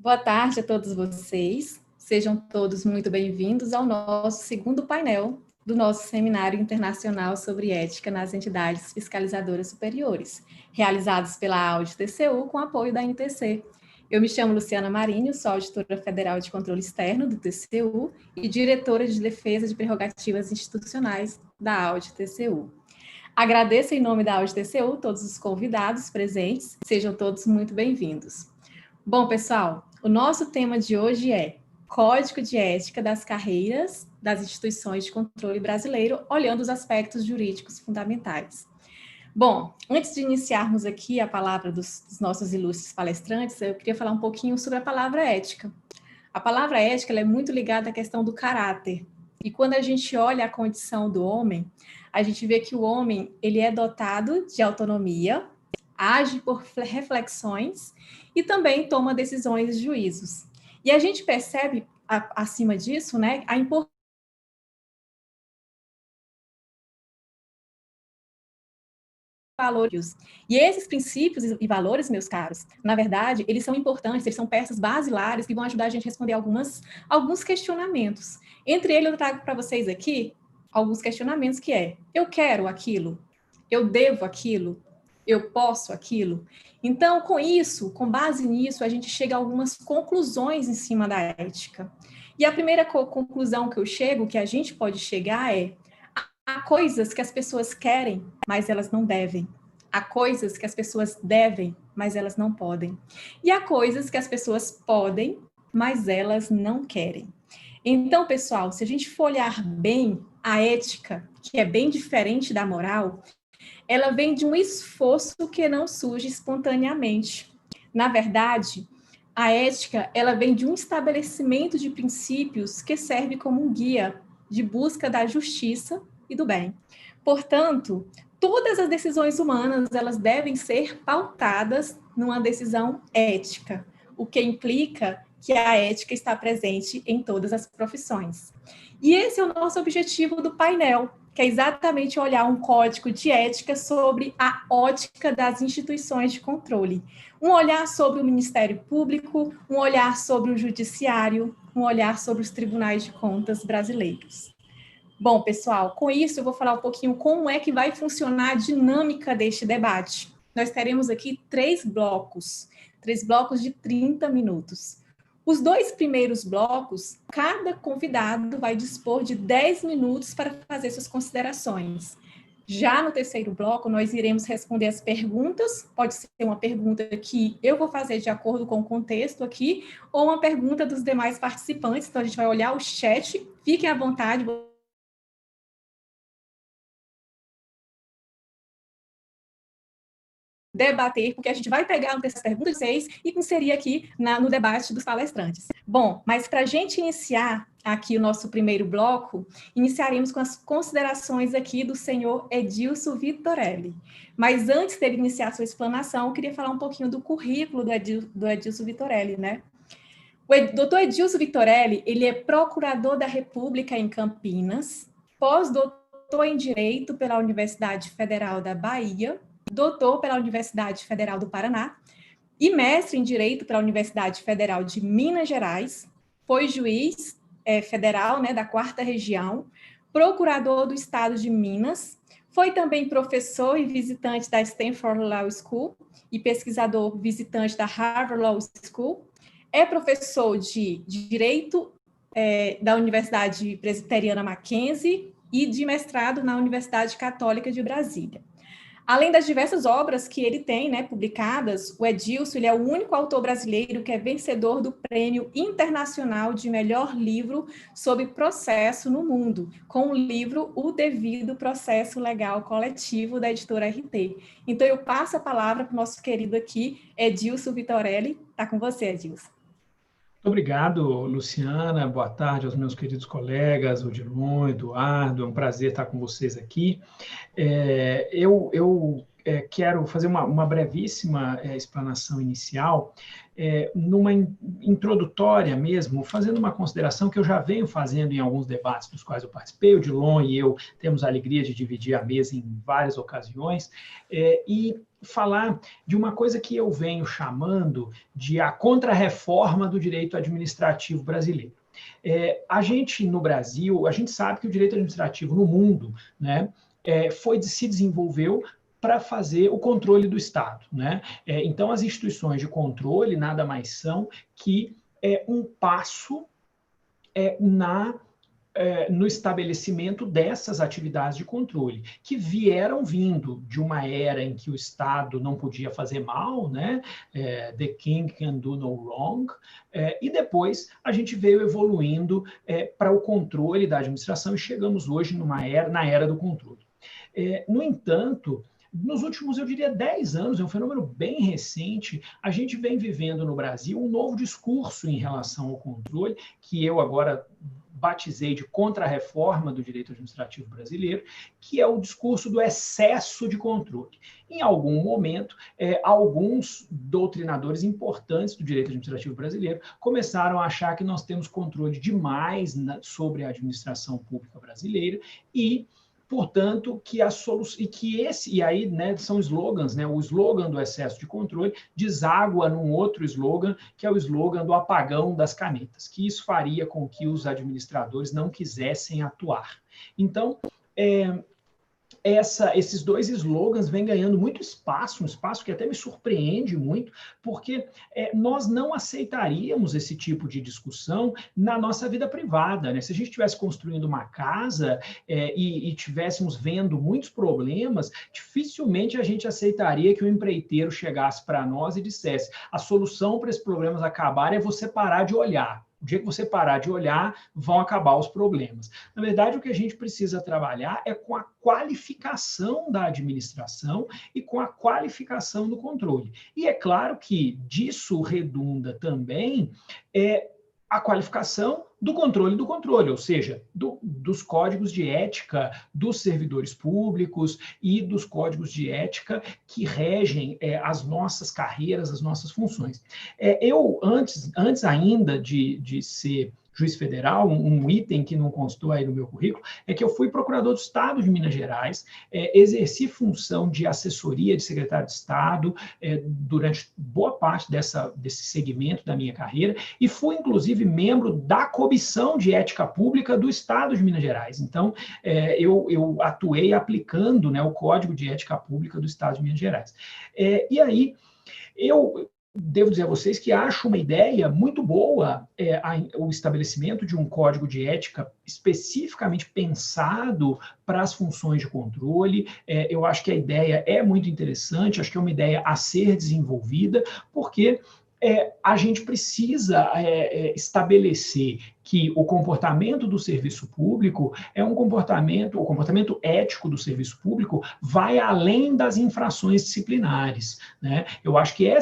Boa tarde a todos vocês. Sejam todos muito bem-vindos ao nosso segundo painel do nosso Seminário Internacional sobre Ética nas Entidades Fiscalizadoras Superiores, realizados pela Audit TCU com apoio da NTC. Eu me chamo Luciana Marinho, sou auditora federal de controle externo do TCU e diretora de defesa de prerrogativas institucionais da Audit TCU. Agradeço em nome da Audit TCU todos os convidados presentes, sejam todos muito bem-vindos. Bom, pessoal, o nosso tema de hoje é Código de Ética das Carreiras das Instituições de Controle Brasileiro, olhando os aspectos jurídicos fundamentais. Bom, antes de iniciarmos aqui a palavra dos nossos ilustres palestrantes, eu queria falar um pouquinho sobre a palavra ética. A palavra ética ela é muito ligada à questão do caráter. E quando a gente olha a condição do homem, a gente vê que o homem ele é dotado de autonomia, age por reflexões e também toma decisões e juízos. E a gente percebe, acima disso, né, a importância de valores. E esses princípios e valores, meus caros, na verdade, eles são importantes, eles são peças basilares que vão ajudar a gente a responder alguns questionamentos. Entre eles, eu trago para vocês aqui alguns questionamentos que é, eu quero aquilo? Eu devo aquilo? Eu posso aquilo? Então, com base nisso, a gente chega a algumas conclusões em cima da ética. E a primeira conclusão que eu chego, que a gente pode chegar é: há coisas que as pessoas querem, mas elas não devem. Há coisas que as pessoas devem, mas elas não podem. E há coisas que as pessoas podem, mas elas não querem. Então, pessoal, se a gente for olhar bem a ética, que é bem diferente da moral, ela vem de um esforço que não surge espontaneamente. Na verdade, a ética, ela vem de um estabelecimento de princípios que serve como um guia de busca da justiça e do bem. Portanto, todas as decisões humanas, elas devem ser pautadas numa decisão ética, o que implica que a ética está presente em todas as profissões. E esse é o nosso objetivo do painel, que é exatamente olhar um código de ética sobre a ótica das instituições de controle. Um olhar sobre o Ministério Público, um olhar sobre o Judiciário, um olhar sobre os tribunais de contas brasileiros. Bom, pessoal, com isso eu vou falar um pouquinho como é que vai funcionar a dinâmica deste debate. Nós teremos aqui três blocos de 30 minutos. Os dois primeiros blocos, cada convidado vai dispor de 10 minutos para fazer suas considerações. Já no terceiro bloco, nós iremos responder as perguntas, pode ser uma pergunta que eu vou fazer de acordo com o contexto aqui, ou uma pergunta dos demais participantes, então a gente vai olhar o chat, fiquem à vontade, debater, porque a gente vai pegar essas perguntas de vocês e inserir aqui no debate dos palestrantes. Bom, mas para a gente iniciar aqui o nosso primeiro bloco, iniciaremos com as considerações aqui do senhor Edilson Vitorelli. Mas antes dele iniciar a sua explanação, eu queria falar um pouquinho do currículo do Edilson Vitorelli, né? O doutor Edilson Vitorelli, ele é procurador da República em Campinas, pós-doutor em Direito pela Universidade Federal da Bahia, doutor pela Universidade Federal do Paraná e mestre em Direito pela Universidade Federal de Minas Gerais, foi juiz federal, né, da 4ª Região, procurador do Estado de Minas, foi também professor e visitante da Stanford Law School e pesquisador visitante da Harvard Law School, é professor de Direito da Universidade Presbiteriana Mackenzie e de mestrado na Universidade Católica de Brasília. Além das diversas obras que ele tem, né, publicadas, o Edilson ele é o único autor brasileiro que é vencedor do Prêmio Internacional de Melhor Livro sobre Processo no Mundo, com o livro O Devido Processo Legal Coletivo, da editora RT. Então, eu passo a palavra para o nosso querido aqui, Edilson Vitorelli. Está com você, Edilson. Muito obrigado, Luciana. Boa tarde aos meus queridos colegas, Odilon, Eduardo. É um prazer estar com vocês aqui. Eu quero fazer uma brevíssima explanação inicial, numa introdutória mesmo, fazendo uma consideração que eu já venho fazendo em alguns debates dos quais eu participei. O Odilon e eu temos a alegria de dividir a mesa em várias ocasiões, e falar de uma coisa que eu venho chamando de a contra-reforma do direito administrativo brasileiro. A gente, no Brasil, a gente sabe que o direito administrativo no mundo, né, se desenvolveu para fazer o controle do Estado, né? Então, as instituições de controle nada mais são que um passo no estabelecimento dessas atividades de controle, que vieram vindo de uma era em que o Estado não podia fazer mal, né? The king can do no wrong, e depois a gente veio evoluindo para o controle da administração e chegamos hoje na era do controle. No entanto, nos últimos, eu diria, 10 anos, é um fenômeno bem recente, a gente vem vivendo no Brasil um novo discurso em relação ao controle, que eu agora batizei de contra-reforma do direito administrativo brasileiro, que é o discurso do excesso de controle. Em algum momento, alguns doutrinadores importantes do direito administrativo brasileiro começaram a achar que nós temos controle demais sobre a administração pública brasileira e portanto, e aí, né, são slogans, né, o slogan do excesso de controle deságua num outro slogan, que é o slogan do apagão das canetas, que isso faria com que os administradores não quisessem atuar. Então, esses dois slogans vêm ganhando muito espaço, um espaço que até me surpreende muito, porque nós não aceitaríamos esse tipo de discussão na nossa vida privada, né? Se a gente estivesse construindo uma casa e estivéssemos vendo muitos problemas, dificilmente a gente aceitaria que o empreiteiro chegasse para nós e dissesse: a solução para esses problemas acabar é você parar de olhar. O dia que você parar de olhar, vão acabar os problemas. Na verdade, o que a gente precisa trabalhar é com a qualificação da administração e com a qualificação do controle. E é claro que disso redunda também a qualificação do controle, ou seja, dos códigos de ética dos servidores públicos e dos códigos de ética que regem as nossas carreiras, as nossas funções. Eu, antes ainda de ser juiz federal, um item que não constou aí no meu currículo, é que eu fui procurador do Estado de Minas Gerais, exerci função de assessoria de secretário de Estado durante boa parte desse segmento da minha carreira, e fui, inclusive, membro da Comissão de Ética Pública do Estado de Minas Gerais. Então, eu atuei aplicando, né, o Código de Ética Pública do Estado de Minas Gerais. E aí, eu devo dizer a vocês que acho uma ideia muito boa o estabelecimento de um código de ética especificamente pensado para as funções de controle. Eu acho que a ideia é muito interessante, acho que é uma ideia a ser desenvolvida, porque a gente precisa estabelecer que o comportamento do serviço público o comportamento ético do serviço público vai além das infrações disciplinares, né? Eu acho que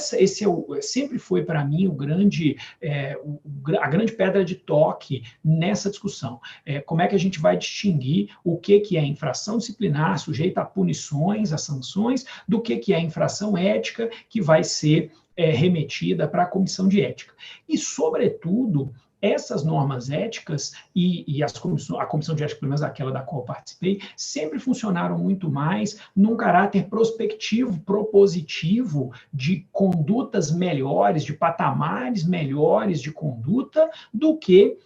sempre foi para mim a grande pedra de toque nessa discussão. Como é que a gente vai distinguir o que é infração disciplinar, sujeita a punições, a sanções, do que é infração ética, que vai ser remetida para a comissão de ética. E, sobretudo, essas normas éticas e a comissão de ética, pelo menos aquela da qual eu participei, sempre funcionaram muito mais num caráter prospectivo, propositivo, de condutas melhores, de patamares melhores de conduta, do que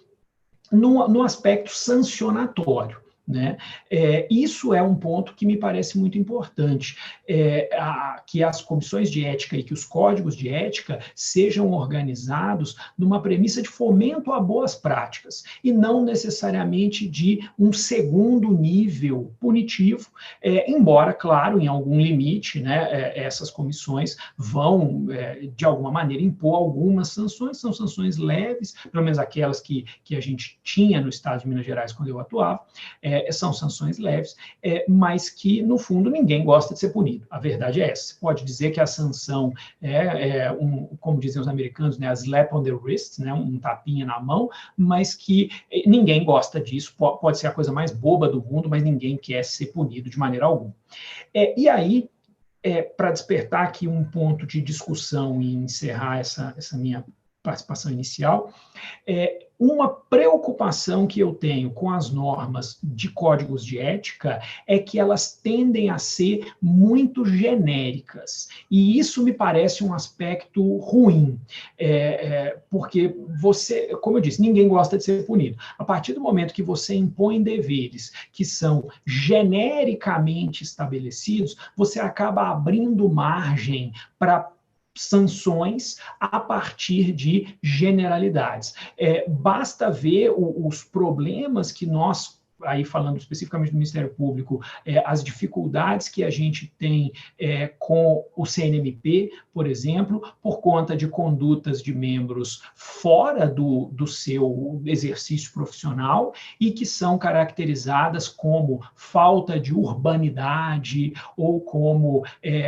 no aspecto sancionatório, né? Isso é um ponto que me parece muito importante, que as comissões de ética e que os códigos de ética sejam organizados numa premissa de fomento a boas práticas, e não necessariamente de um segundo nível punitivo, embora, claro, em algum limite, né, essas comissões vão, de alguma maneira, impor algumas sanções, são sanções leves, pelo menos aquelas que a gente tinha no Estado de Minas Gerais quando eu atuava, são sanções leves, mas que, no fundo, ninguém gosta de ser punido. A verdade é essa. Você pode dizer que a sanção como dizem os americanos, né, a slap on the wrist, né, um tapinha na mão, mas que ninguém gosta disso. Pode ser a coisa mais boba do mundo, mas ninguém quer ser punido de maneira alguma. E aí, para despertar aqui um ponto de discussão e encerrar essa minha participação inicial, uma preocupação que eu tenho com as normas de códigos de ética é que elas tendem a ser muito genéricas. E isso me parece um aspecto ruim, porque você, como eu disse, ninguém gosta de ser punido. A partir do momento que você impõe deveres que são genericamente estabelecidos, você acaba abrindo margem para sanções a partir de generalidades. Basta ver os problemas que nós, aí falando especificamente do Ministério Público, as dificuldades que a gente tem com o CNMP, por exemplo, por conta de condutas de membros fora do seu exercício profissional e que são caracterizadas como falta de urbanidade ou como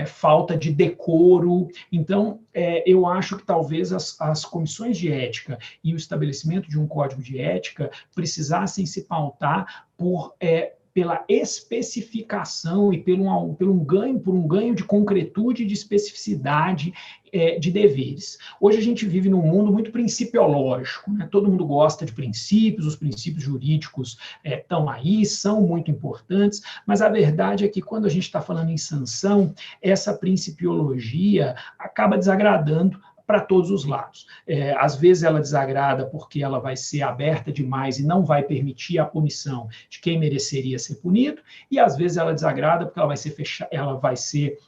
falta de decoro. Então, eu acho que talvez as comissões de ética e o estabelecimento de um código de ética precisassem se pautar pela especificação e por um ganho de concretude e de especificidade de deveres. Hoje a gente vive num mundo muito principiológico, né? Todo mundo gosta de princípios, os princípios jurídicos estão aí, são muito importantes, mas a verdade é que quando a gente está falando em sanção, essa principiologia acaba desagradando para todos os lados. Às vezes ela desagrada porque ela vai ser aberta demais e não vai permitir a punição de quem mereceria ser punido, e às vezes ela desagrada porque ela vai ser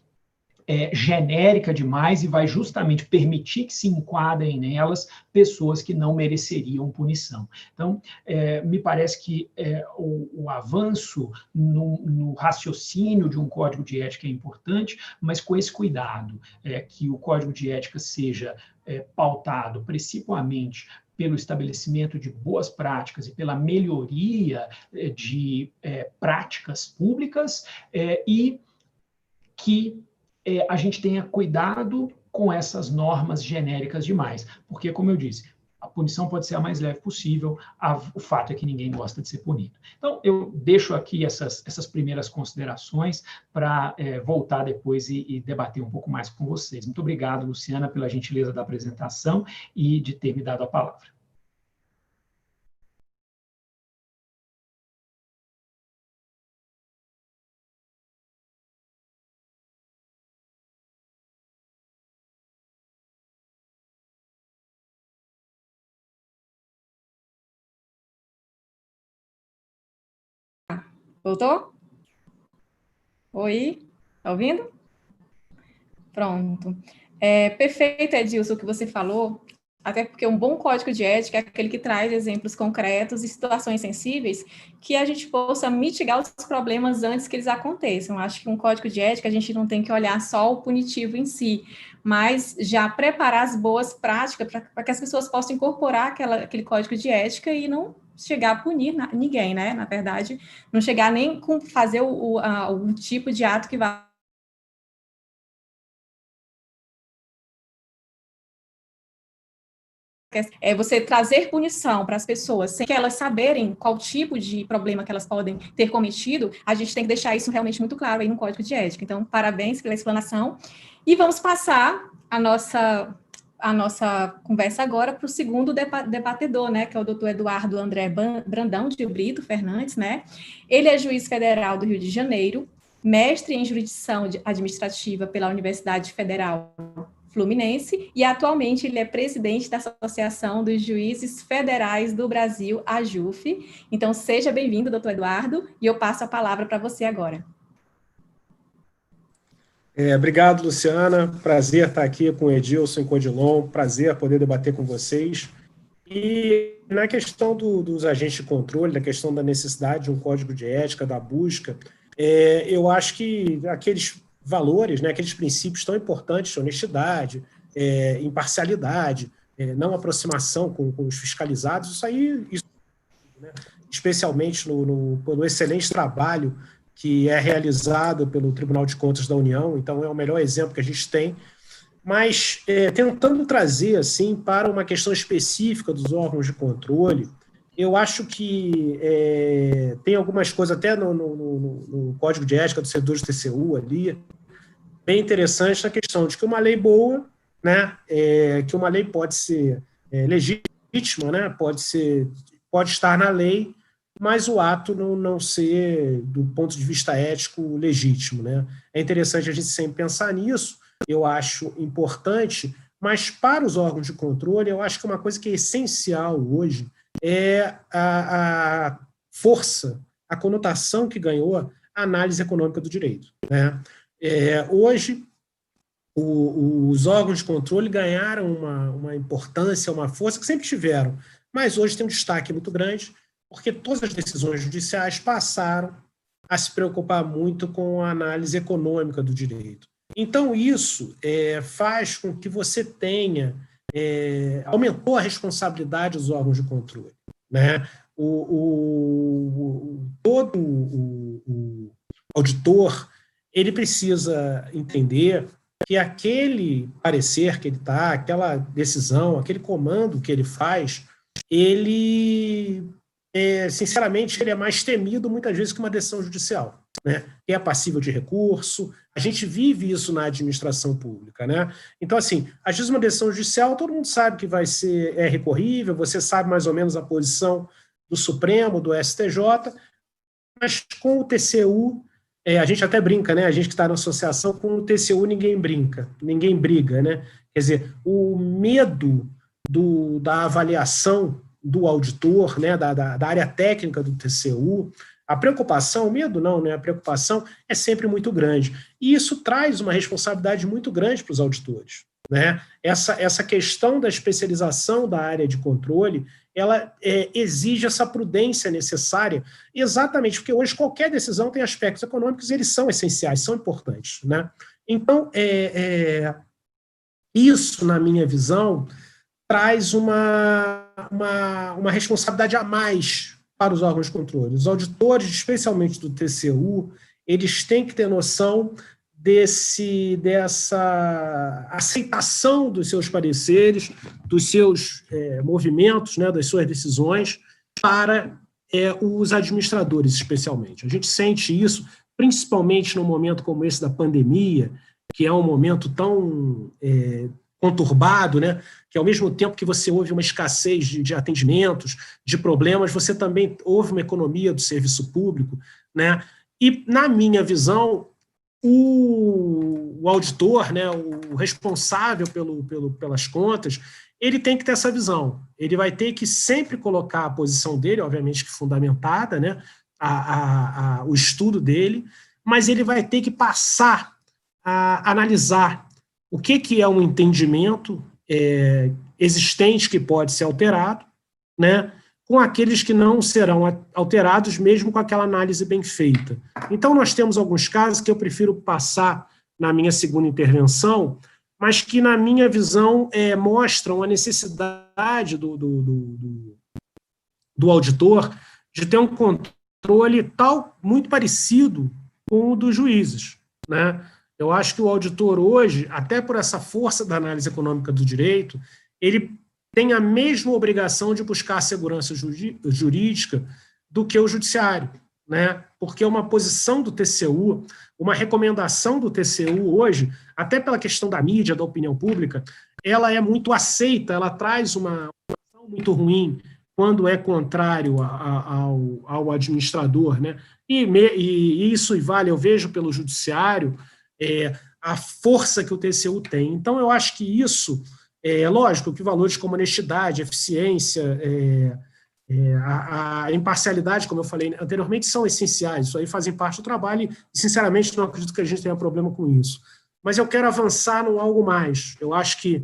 genérica demais e vai justamente permitir que se enquadrem nelas pessoas que não mereceriam punição. Então, me parece que o avanço no raciocínio de um código de ética é importante, mas com esse cuidado, que o código de ética seja pautado principalmente pelo estabelecimento de boas práticas e pela melhoria de práticas públicas e que a gente tenha cuidado com essas normas genéricas demais, porque, como eu disse, a punição pode ser a mais leve possível, o fato é que ninguém gosta de ser punido. Então, eu deixo aqui essas primeiras considerações para voltar depois e debater um pouco mais com vocês. Muito obrigado, Luciana, pela gentileza da apresentação e de ter me dado a palavra. Voltou? Oi? Tá ouvindo? Pronto. Perfeito, Edilson, o que você falou, até porque um bom código de ética é aquele que traz exemplos concretos e situações sensíveis que a gente possa mitigar os problemas antes que eles aconteçam. Acho que um código de ética a gente não tem que olhar só o punitivo em si, mas já preparar as boas práticas para que as pessoas possam incorporar aquele código de ética e não chegar a punir ninguém, né? Na verdade, não chegar nem com fazer o tipo de ato que vai você trazer punição para as pessoas sem que elas saberem qual tipo de problema que elas podem ter cometido, a gente tem que deixar isso realmente muito claro aí no Código de Ética. Então, parabéns pela explanação. E vamos passar a nossa conversa agora para o segundo debatedor, né, que é o doutor Eduardo André Brandão de Brito Fernandes, né? Ele é juiz federal do Rio de Janeiro, mestre em jurisdição administrativa pela Universidade Federal Fluminense, e atualmente ele é presidente da Associação dos Juízes Federais do Brasil, a AJUF. Então, seja bem-vindo, doutor Eduardo, e eu passo a palavra para você agora. Obrigado, Luciana. Prazer estar aqui com o Edilson e com o Odilon. Prazer poder debater com vocês. E na questão dos agentes de controle, na questão da necessidade de um código de ética, da busca, eu acho que aqueles valores, né, aqueles princípios tão importantes, honestidade, imparcialidade, não aproximação com os fiscalizados, isso, né, especialmente pelo excelente trabalho que é realizado pelo Tribunal de Contas da União, então é o melhor exemplo que a gente tem, mas tentando trazer assim, para uma questão específica dos órgãos de controle, eu acho que tem algumas coisas até no Código de Ética dos Servidores do TCU ali, bem interessante na questão de que uma lei boa, né, que uma lei pode ser legítima, né? Pode estar na lei, mas o ato não ser, do ponto de vista ético, legítimo, né? É interessante a gente sempre pensar nisso, eu acho importante, mas para os órgãos de controle, eu acho que uma coisa que é essencial hoje é a força, a conotação que ganhou a análise econômica do direito, né? Hoje, os órgãos de controle ganharam uma importância, uma força que sempre tiveram, mas hoje tem um destaque muito grande, porque todas as decisões judiciais passaram a se preocupar muito com a análise econômica do direito. Então, isso faz com que você tenha, aumentou a responsabilidade dos órgãos de controle, né? Todo o auditor, ele precisa entender que aquele parecer que ele está, aquela decisão, aquele comando que ele faz, ele, sinceramente, ele é mais temido muitas vezes que uma decisão judicial, né? É passível de recurso, a gente vive isso na administração pública, né? Então, assim, às vezes uma decisão judicial, todo mundo sabe que vai ser recorrível, você sabe mais ou menos a posição do Supremo, do STJ, mas com o TCU, a gente até brinca, né? A gente que está na associação, com o TCU ninguém brinca, ninguém briga, né? Quer dizer, o medo da avaliação do auditor, né? Da área técnica do TCU, a preocupação, o medo não, né? A preocupação é sempre muito grande. E isso traz uma responsabilidade muito grande para os auditores, né? Essa questão da especialização da área de controle, ela exige essa prudência necessária, exatamente porque hoje qualquer decisão tem aspectos econômicos e eles são essenciais, são importantes, né? Então, isso, na minha visão, traz uma responsabilidade a mais para os órgãos de controle. Os auditores, especialmente do TCU, eles têm que ter noção dessa aceitação dos seus pareceres, dos seus movimentos, né, das suas decisões, para os administradores, especialmente. A gente sente isso, principalmente num momento como esse da pandemia, que é um momento tão conturbado, né, que ao mesmo tempo que você houve uma escassez de atendimentos, de problemas, você também houve uma economia do serviço público, né, e, na minha visão, o auditor, né, o responsável pelas contas, ele tem que ter essa visão. Ele vai ter que sempre colocar a posição dele, obviamente que fundamentada, né, o estudo dele, mas ele vai ter que passar a analisar o que é um entendimento existente que pode ser alterado, né, com aqueles que não serão alterados, mesmo com aquela análise bem feita. Então, nós temos alguns casos que eu prefiro passar na minha segunda intervenção, mas que, na minha visão, mostram a necessidade do auditor de ter um controle muito parecido com o dos juízes, né? Eu acho que o auditor hoje, até por essa força da análise econômica do direito, ele tem a mesma obrigação de buscar a segurança jurídica do que o judiciário, né? Porque uma posição do TCU, uma recomendação do TCU hoje, até pela questão da mídia, da opinião pública, ela é muito aceita, ela traz uma ação muito ruim quando é contrário ao administrador, né? E isso vale, eu vejo pelo judiciário, a força que o TCU tem. Então, eu acho que isso... lógico que valores como honestidade, eficiência, a imparcialidade, como eu falei anteriormente, são essenciais, isso aí fazem parte do trabalho e, sinceramente, não acredito que a gente tenha problema com isso. Mas eu quero avançar em algo mais. Eu acho que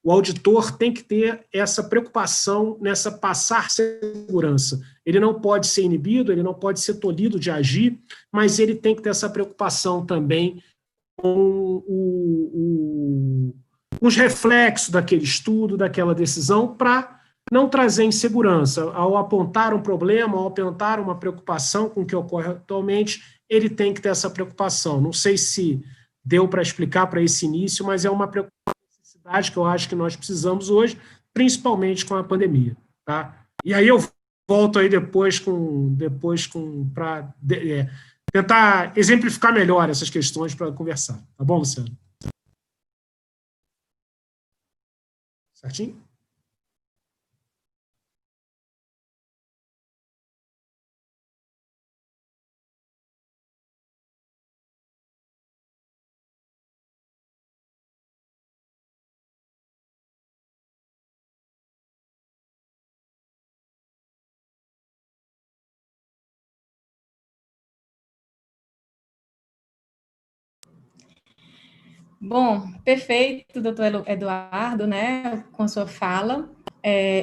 o auditor tem que ter essa preocupação nessa passar segurança. Ele não pode ser inibido, ele não pode ser tolhido de agir, mas ele tem que ter essa preocupação também com os reflexos daquele estudo, daquela decisão, para não trazer insegurança. Ao apontar um problema, ao apontar uma preocupação com o que ocorre atualmente, ele tem que ter essa preocupação. Não sei se deu para explicar para esse início, mas é uma necessidade que eu acho que nós precisamos hoje, principalmente com a pandemia. Tá? E aí eu volto aí depois para tentar exemplificar melhor essas questões para conversar. Tá bom, Luciano? Certinho? Bom, perfeito, doutor Eduardo, né, com a sua fala.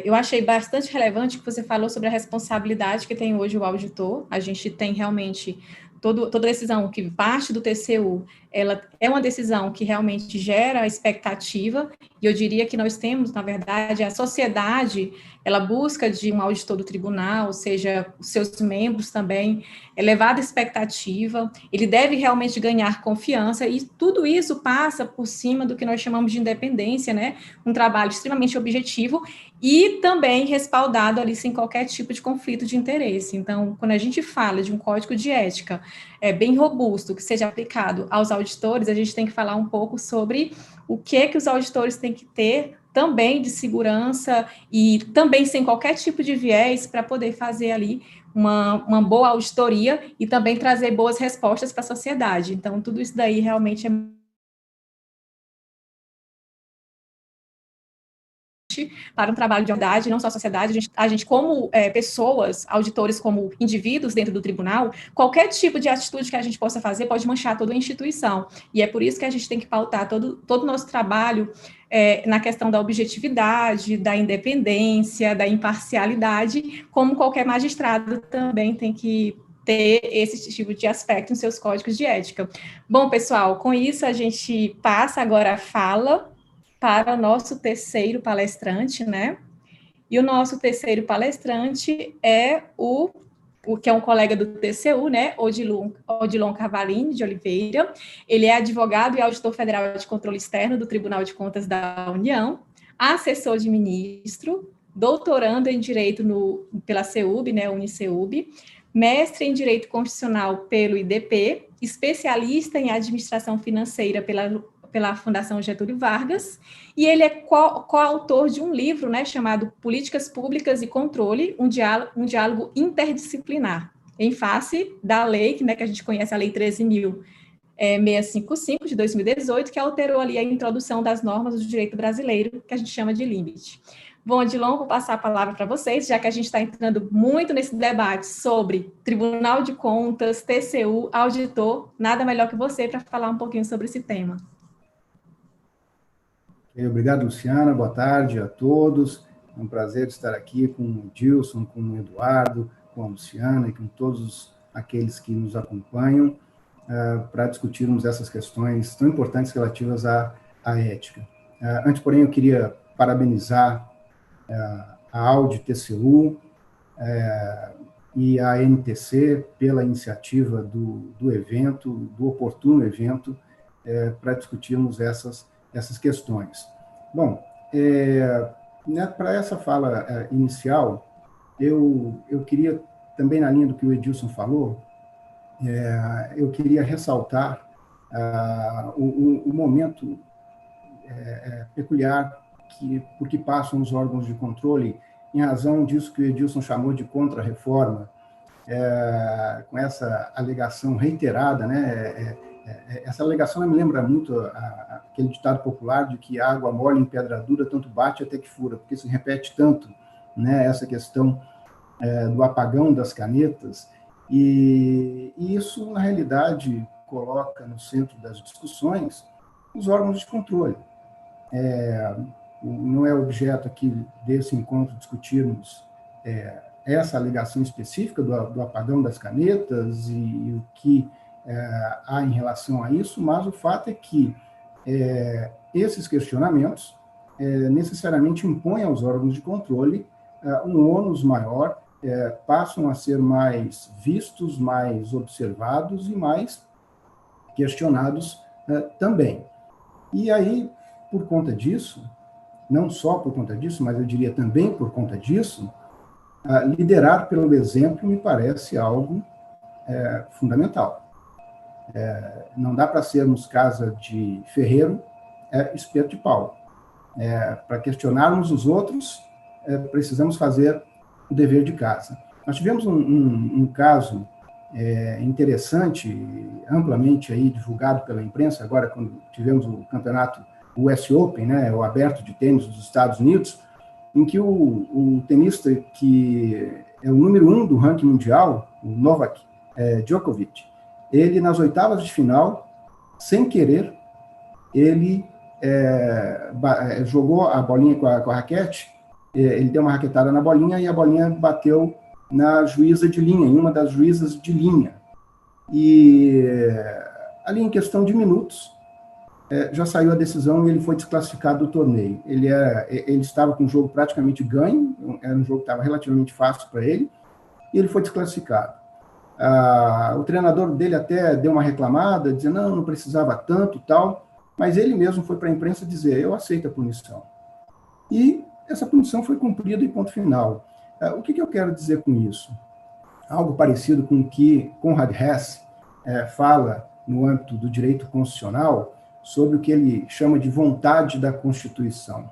Eu achei bastante relevante que você falou sobre a responsabilidade que tem hoje o auditor. A gente tem realmente toda decisão que parte do TCU, ela é uma decisão que realmente gera expectativa, e eu diria que nós temos, na verdade, a sociedade, ela busca de um auditor do tribunal, ou seja, os seus membros também, elevada expectativa, ele deve realmente ganhar confiança, e tudo isso passa por cima do que nós chamamos de independência, né? Um trabalho extremamente objetivo e também respaldado ali sem qualquer tipo de conflito de interesse. Então, quando a gente fala de um código de ética bem robusto, que seja aplicado aos auditores, a gente tem que falar um pouco sobre o que os auditores têm que ter também de segurança e também sem qualquer tipo de viés para poder fazer ali uma boa auditoria e também trazer boas respostas para a sociedade. Então, tudo isso daí realmente é para um trabalho de verdade, não só a sociedade, a gente como pessoas, auditores como indivíduos dentro do tribunal, qualquer tipo de atitude que a gente possa fazer pode manchar toda a instituição, e é por isso que a gente tem que pautar todo o nosso trabalho na questão da objetividade, da independência, da imparcialidade, como qualquer magistrado também tem que ter esse tipo de aspecto em seus códigos de ética. Bom, pessoal, com isso a gente passa agora a fala para o nosso terceiro palestrante, né? E o nosso terceiro palestrante é o que é um colega do TCU, né? Odilon Cavalini de Oliveira. Ele é advogado e auditor federal de controle externo do Tribunal de Contas da União, assessor de ministro, doutorando em Direito pela CEUB, né? UniCEUB, mestre em Direito Constitucional pelo IDP, especialista em Administração Financeira pela Fundação Getúlio Vargas, e ele é coautor de um livro, né, chamado Políticas Públicas e Controle, um diálogo interdisciplinar, em face da lei, né, que a gente conhece, a Lei 13.655, de 2018, que alterou ali a introdução das normas do direito brasileiro, que a gente chama de limite. Bom, Odilon, vou passar a palavra para vocês, já que a gente está entrando muito nesse debate sobre Tribunal de Contas, TCU, auditor, nada melhor que você para falar um pouquinho sobre esse tema. Obrigado, Luciana. Boa tarde a todos. É um prazer estar aqui com o Dilson, com o Eduardo, com a Luciana e com todos aqueles que nos acompanham para discutirmos essas questões tão importantes relativas à ética. Antes, porém, eu queria parabenizar a Audi TCU e a NTC pela iniciativa do evento, do oportuno evento, para discutirmos essas questões. Bom, para essa fala inicial, eu queria, também na linha do que o Edilson falou, eu queria ressaltar o momento peculiar por que passam os órgãos de controle, em razão disso que o Edilson chamou de contra-reforma, com essa alegação reiterada, né? Essa alegação me lembra muito aquele ditado popular de que água mole em pedra dura, tanto bate até que fura, porque se repete tanto, né, essa questão do apagão das canetas, e isso, na realidade, coloca no centro das discussões os órgãos de controle. Não é objeto aqui desse encontro discutirmos essa alegação específica do apagão das canetas e o que há em relação a isso, mas o fato é que esses questionamentos necessariamente impõem aos órgãos de controle um ônus maior, passam a ser mais vistos, mais observados e mais questionados também. E aí, por conta disso, não só por conta disso, mas eu diria também por conta disso, liderar pelo exemplo me parece algo fundamental. Não dá para sermos casa de ferreiro, espeto de pau. Para questionarmos os outros, precisamos fazer o dever de casa. Nós tivemos um caso interessante, amplamente aí divulgado pela imprensa, agora quando tivemos o campeonato US Open, né, o aberto de tênis dos Estados Unidos, em que o tenista que é o número 1 do ranking mundial, o Novak Djokovic, ele nas oitavas de final, sem querer, ele jogou a bolinha com a raquete, ele deu uma raquetada na bolinha e a bolinha bateu na juíza de linha, em uma das juízas de linha. E ali em questão de minutos, já saiu a decisão e ele foi desclassificado do torneio. Ele estava com o jogo praticamente ganho, era um jogo que estava relativamente fácil para ele, e ele foi desclassificado. O treinador dele até deu uma reclamada, dizendo não precisava tanto, tal, mas ele mesmo foi para a imprensa dizer, eu aceito a punição. E essa punição foi cumprida e ponto final. O que eu quero dizer com isso? Algo parecido com o que Conrad Hess fala no âmbito do direito constitucional, sobre o que ele chama de vontade da Constituição.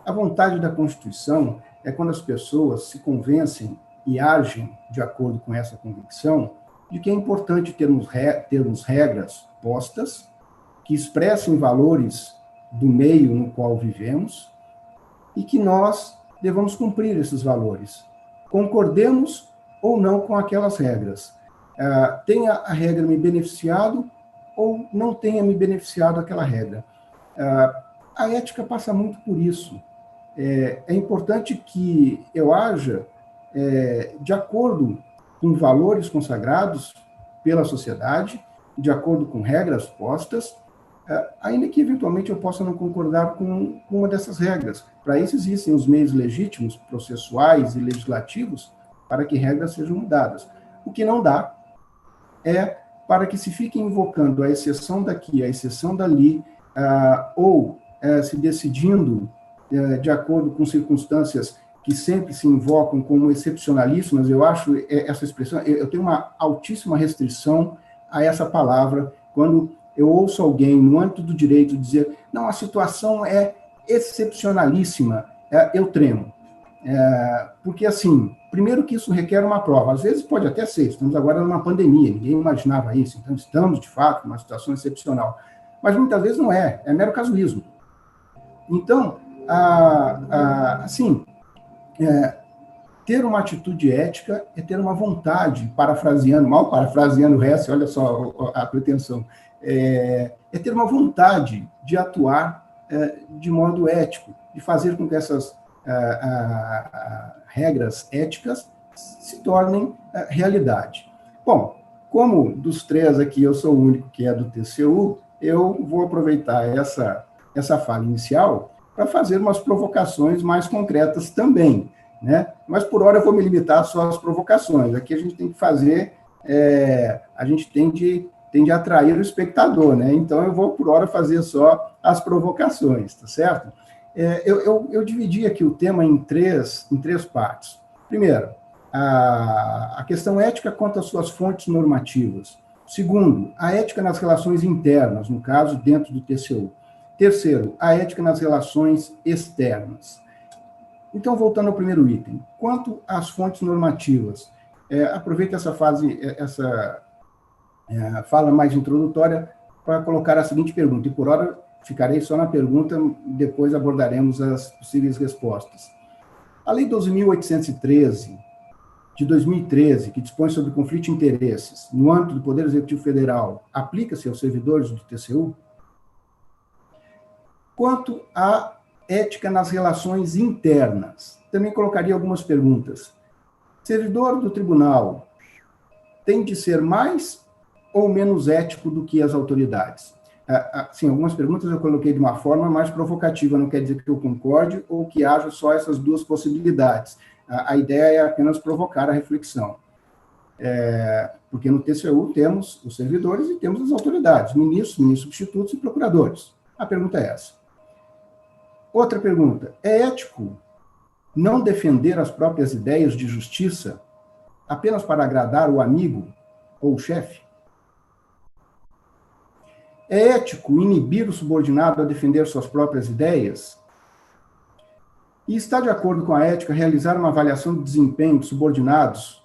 A vontade da Constituição é quando as pessoas se convencem e agem de acordo com essa convicção de que é importante termos regras postas que expressem valores do meio no qual vivemos e que nós devamos cumprir esses valores. Concordemos ou não com aquelas regras. Tenha a regra me beneficiado ou não tenha me beneficiado aquela regra. A ética passa muito por isso. É importante que eu haja de acordo com valores consagrados pela sociedade, de acordo com regras postas, ainda que eventualmente eu possa não concordar com uma dessas regras. Para isso existem os meios legítimos, processuais e legislativos, para que regras sejam mudadas. O que não dá é para que se fique invocando a exceção daqui, a exceção dali, ou se decidindo de acordo com circunstâncias que sempre se invocam como excepcionalíssimas. Eu acho essa expressão, eu tenho uma altíssima restrição a essa palavra, quando eu ouço alguém, no âmbito do direito, dizer, não, a situação é excepcionalíssima, eu tremo. Porque, assim, primeiro que isso requer uma prova, às vezes pode até ser, estamos agora numa pandemia, ninguém imaginava isso, então estamos, de fato, numa situação excepcional, mas muitas vezes não é mero casuísmo. Então, assim, ter uma atitude ética é ter uma vontade, mal parafraseando Hess, olha só a pretensão, é ter uma vontade de atuar de modo ético, de fazer com que essas regras éticas se tornem realidade. Bom, como dos três aqui eu sou o único que é do TCU, eu vou aproveitar essa fala inicial para fazer umas provocações mais concretas também, né? Mas por hora eu vou me limitar só às provocações. Aqui a gente tem que fazer, a gente tende a atrair o espectador, né? Então eu vou por hora fazer só as provocações, tá certo? Eu dividi aqui o tema em três partes. Primeiro, a questão ética quanto às suas fontes normativas. Segundo, a ética nas relações internas, no caso, dentro do TCU. Terceiro, a ética nas relações externas. Então, voltando ao primeiro item, quanto às fontes normativas, aproveito essa fala mais introdutória para colocar a seguinte pergunta, e por hora ficarei só na pergunta, depois abordaremos as possíveis respostas. A Lei 12.813, de 2013, que dispõe sobre conflito de interesses no âmbito do Poder Executivo Federal, aplica-se aos servidores do TCU? Quanto à ética nas relações internas, também colocaria algumas perguntas. Servidor do tribunal tem de ser mais ou menos ético do que as autoridades? Sim, algumas perguntas eu coloquei de uma forma mais provocativa, não quer dizer que eu concorde ou que haja só essas duas possibilidades. A ideia é apenas provocar a reflexão. Porque no TCU temos os servidores e temos as autoridades, ministros substitutos e procuradores. A pergunta é essa. Outra pergunta, é ético não defender as próprias ideias de justiça apenas para agradar o amigo ou o chefe? É ético inibir o subordinado a defender suas próprias ideias E está de acordo com a ética realizar uma avaliação de desempenho de subordinados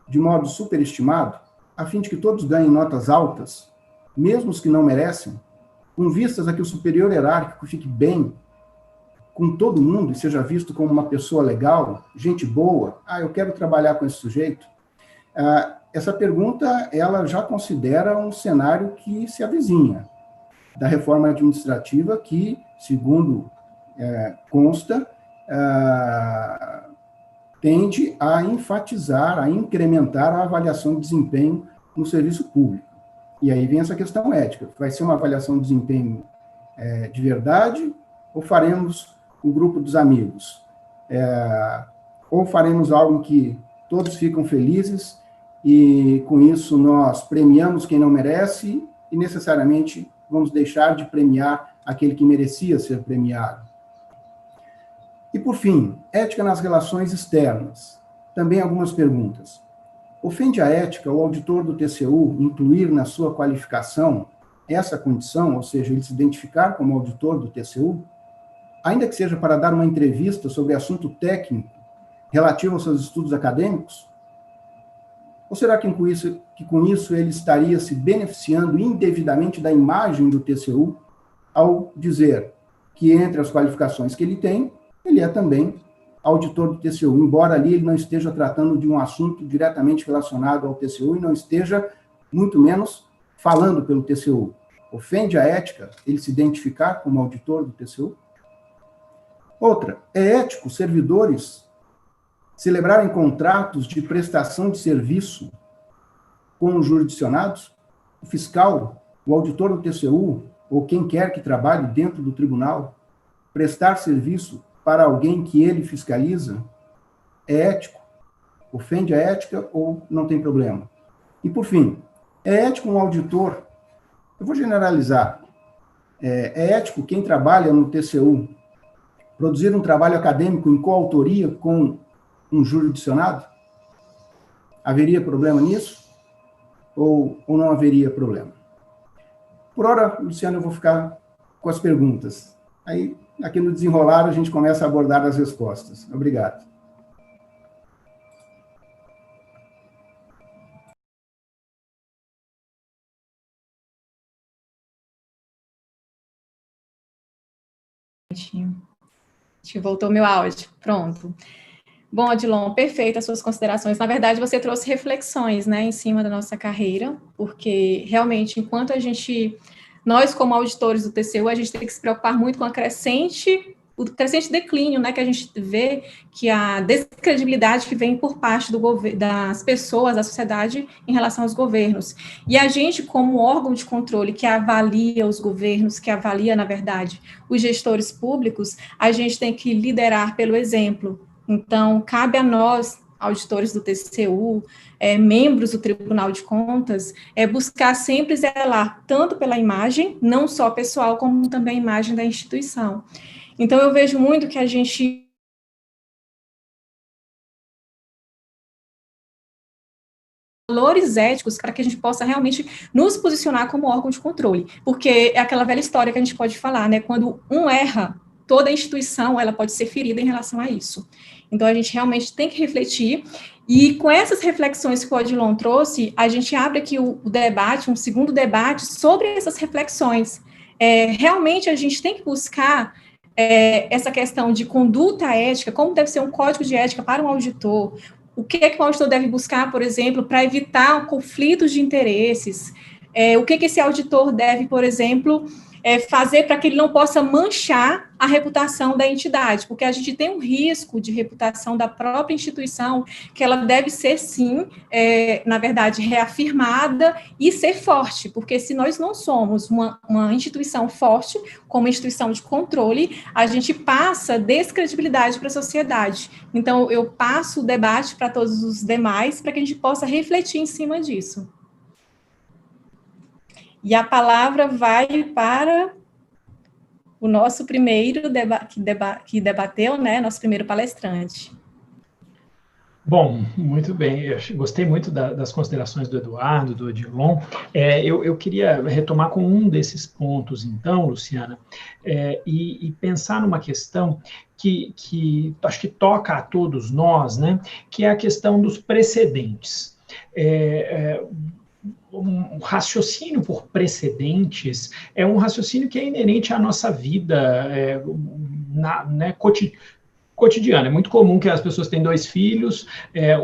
de modo superestimado, a fim de que todos ganhem notas altas, mesmo os que não merecem, com vistas a que o superior hierárquico fique bem com todo mundo e seja visto como uma pessoa legal, gente boa, eu quero trabalhar com esse sujeito? Essa pergunta, ela já considera um cenário que se avizinha da reforma administrativa que, segundo consta, tende a enfatizar, a incrementar a avaliação de desempenho no serviço público. E aí vem essa questão ética. Vai ser uma avaliação de desempenho de verdade ou faremos o grupo dos amigos? Ou faremos algo em que todos ficam felizes e, com isso, nós premiamos quem não merece e, necessariamente, vamos deixar de premiar aquele que merecia ser premiado? E, por fim, ética nas relações externas. Também algumas perguntas. Ofende a ética o auditor do TCU incluir na sua qualificação essa condição, ou seja, ele se identificar como auditor do TCU, ainda que seja para dar uma entrevista sobre assunto técnico relativo aos seus estudos acadêmicos? Ou será que com isso ele estaria se beneficiando indevidamente da imagem do TCU ao dizer que, entre as qualificações que ele tem, ele é também auditor do TCU, embora ali ele não esteja tratando de um assunto diretamente relacionado ao TCU e não esteja, muito menos, falando pelo TCU? Ofende a ética ele se identificar como auditor do TCU? Outra, é ético servidores celebrarem contratos de prestação de serviço com os jurisdicionados? O fiscal, o auditor do TCU, ou quem quer que trabalhe dentro do tribunal, prestar serviço para alguém que ele fiscaliza? É ético? Ofende a ética ou não tem problema? E, por fim, é ético um auditor? Eu vou generalizar. É ético quem trabalha no TCU produzir um trabalho acadêmico em coautoria com um jurisdicionado? Haveria problema nisso? Ou não haveria problema? Por hora, Luciano, eu vou ficar com as perguntas. Aí, aqui no desenrolar, a gente começa a abordar as respostas. Obrigado. Acho que voltou meu áudio. Pronto. Bom, Odilon, perfeito as suas considerações. Na verdade, você trouxe reflexões, né, em cima da nossa carreira, porque realmente, enquanto nós como auditores do TCU, a gente tem que se preocupar muito com o crescente declínio, né, que a gente vê, que a descredibilidade que vem por parte das pessoas, da sociedade, em relação aos governos. E a gente, como órgão de controle que avalia os governos, que avalia, na verdade, os gestores públicos, a gente tem que liderar pelo exemplo. Então, cabe a nós, auditores do TCU, membros do Tribunal de Contas, buscar sempre zelar tanto pela imagem, não só pessoal, como também a imagem da instituição. Então, eu vejo muito que a gente valores éticos para que a gente possa realmente nos posicionar como órgão de controle, porque é aquela velha história que a gente pode falar, né? Quando um erra, toda a instituição ela pode ser ferida em relação a isso. Então, a gente realmente tem que refletir, e com essas reflexões que o Odilon trouxe, a gente abre aqui o debate, um segundo debate sobre essas reflexões. Realmente, a gente tem que buscar essa questão de conduta ética, como deve ser um código de ética para um auditor, o que o auditor deve buscar, por exemplo, para evitar conflitos de interesses, o que esse auditor deve, por exemplo, fazer para que ele não possa manchar a reputação da entidade, porque a gente tem um risco de reputação da própria instituição, que ela deve ser, sim, na verdade, reafirmada e ser forte, porque se nós não somos uma instituição forte, como instituição de controle, a gente passa descredibilidade para a sociedade. Então, eu passo o debate para todos os demais, para que a gente possa refletir em cima disso. E a palavra vai para o nosso primeiro que debateu, né, nosso primeiro palestrante. Bom, muito bem. Eu gostei muito das considerações do Eduardo, do Odilon. Eu queria retomar com um desses pontos, então, Luciana, e pensar numa questão que acho que toca a todos nós, né? Que é a questão dos precedentes. Um raciocínio por precedentes é um raciocínio que é inerente à nossa vida, né, cotidiano. É muito comum que as pessoas têm dois filhos,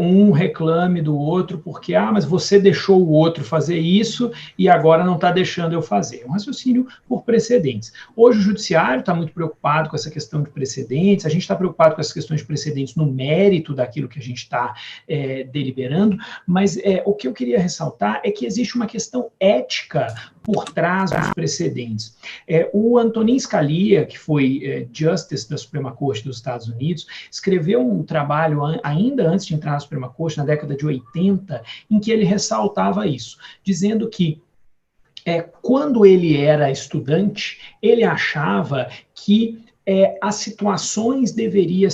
um reclame do outro porque, mas você deixou o outro fazer isso e agora não está deixando eu fazer. É um raciocínio por precedentes. Hoje o judiciário está muito preocupado com essa questão de precedentes, a gente está preocupado com essas questões de precedentes no mérito daquilo que a gente está deliberando, mas o que eu queria ressaltar é que existe uma questão ética por trás dos precedentes. O Antonin Scalia, que foi Justice da Suprema Corte dos Estados Unidos, escreveu um trabalho ainda antes de entrar na Suprema Corte, na década de 80, em que ele ressaltava isso, dizendo que quando ele era estudante, ele achava que as situações deveriam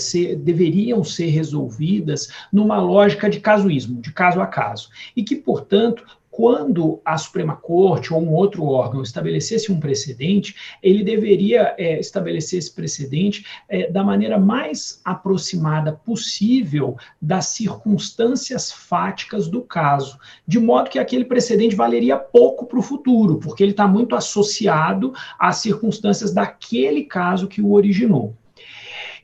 ser resolvidas numa lógica de casuísmo, de caso a caso, e que, portanto, quando a Suprema Corte ou um outro órgão estabelecesse um precedente, ele deveria estabelecer esse precedente da maneira mais aproximada possível das circunstâncias fáticas do caso, de modo que aquele precedente valeria pouco para o futuro, porque ele está muito associado às circunstâncias daquele caso que o originou.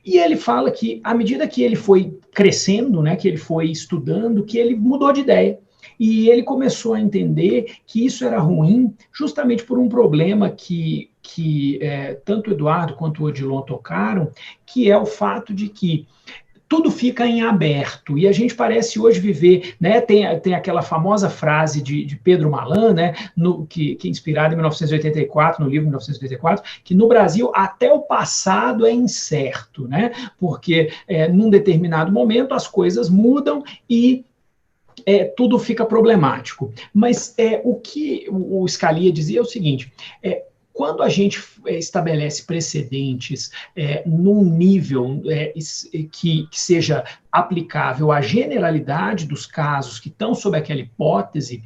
E ele fala que, à medida que ele foi crescendo, né, que ele foi estudando, que ele mudou de ideia. E ele começou a entender que isso era ruim justamente por um problema que tanto o Eduardo quanto o Odilon tocaram, que é o fato de que tudo fica em aberto, e a gente parece hoje viver, né, tem aquela famosa frase de Pedro Malan, né, que é inspirada em 1984, no livro 1984, que no Brasil até o passado é incerto, né, porque num determinado momento as coisas mudam e tudo fica problemático. Mas o que o Scalia dizia é o seguinte, quando a gente estabelece precedentes num nível que seja aplicável à generalidade dos casos que estão sob aquela hipótese,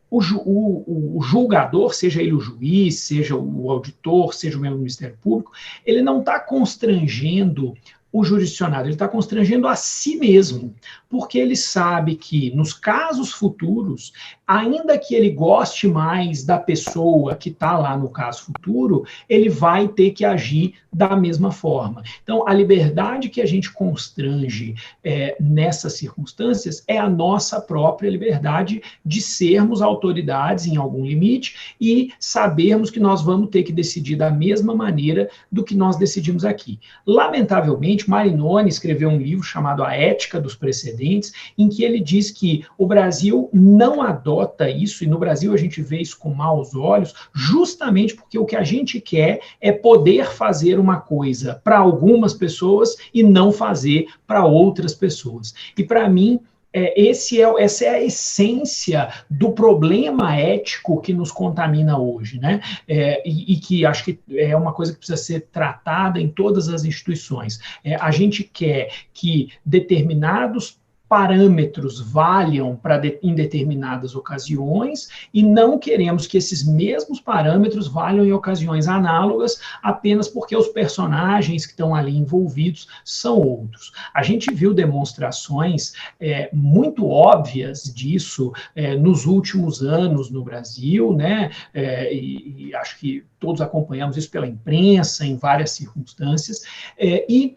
o julgador, seja ele o juiz, seja o auditor, seja o membro do Ministério Público, ele não está constrangendo o jurisdicionado, ele está constrangendo a si mesmo, porque ele sabe que nos casos futuros, ainda que ele goste mais da pessoa que está lá no caso futuro, ele vai ter que agir da mesma forma. Então, a liberdade que a gente constrange nessas circunstâncias é a nossa própria liberdade de sermos autoridades em algum limite e sabermos que nós vamos ter que decidir da mesma maneira do que nós decidimos aqui. Lamentavelmente, Marinoni escreveu um livro chamado A Ética dos Precedentes, em que ele diz que o Brasil não adota isso, e no Brasil a gente vê isso com maus olhos, justamente porque o que a gente quer é poder fazer uma coisa para algumas pessoas e não fazer para outras pessoas. E para mim, essa é a essência do problema ético que nos contamina hoje, né? E que acho que é uma coisa que precisa ser tratada em todas as instituições. A gente quer que determinados parâmetros valham em determinadas ocasiões e não queremos que esses mesmos parâmetros valham em ocasiões análogas apenas porque os personagens que estão ali envolvidos são outros. A gente viu demonstrações muito óbvias disso nos últimos anos no Brasil, né? E acho que todos acompanhamos isso pela imprensa, em várias circunstâncias, e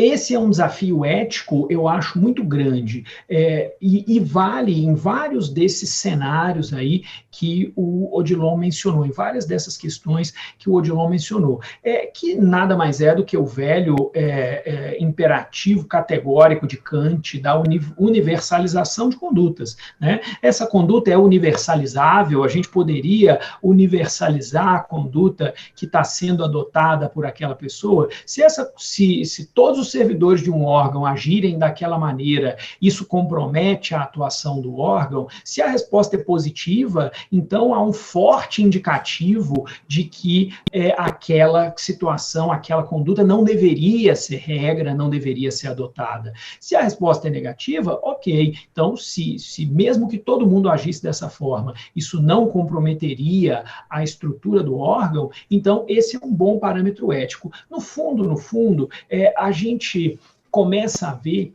esse é um desafio ético, eu acho, muito grande, e vale em vários desses cenários aí que o Odilon mencionou, em várias dessas questões que o Odilon mencionou, que nada mais é do que o velho imperativo categórico de Kant da universalização de condutas, né? Essa conduta é universalizável, a gente poderia universalizar a conduta que está sendo adotada por aquela pessoa, se todos os os servidores de um órgão agirem daquela maneira, isso compromete a atuação do órgão? Se a resposta é positiva, então há um forte indicativo de que aquela situação, aquela conduta não deveria ser regra, não deveria ser adotada. Se a resposta é negativa, ok. Então, se mesmo que todo mundo agisse dessa forma, isso não comprometeria a estrutura do órgão, então esse é um bom parâmetro ético. No fundo, a gente começa a ver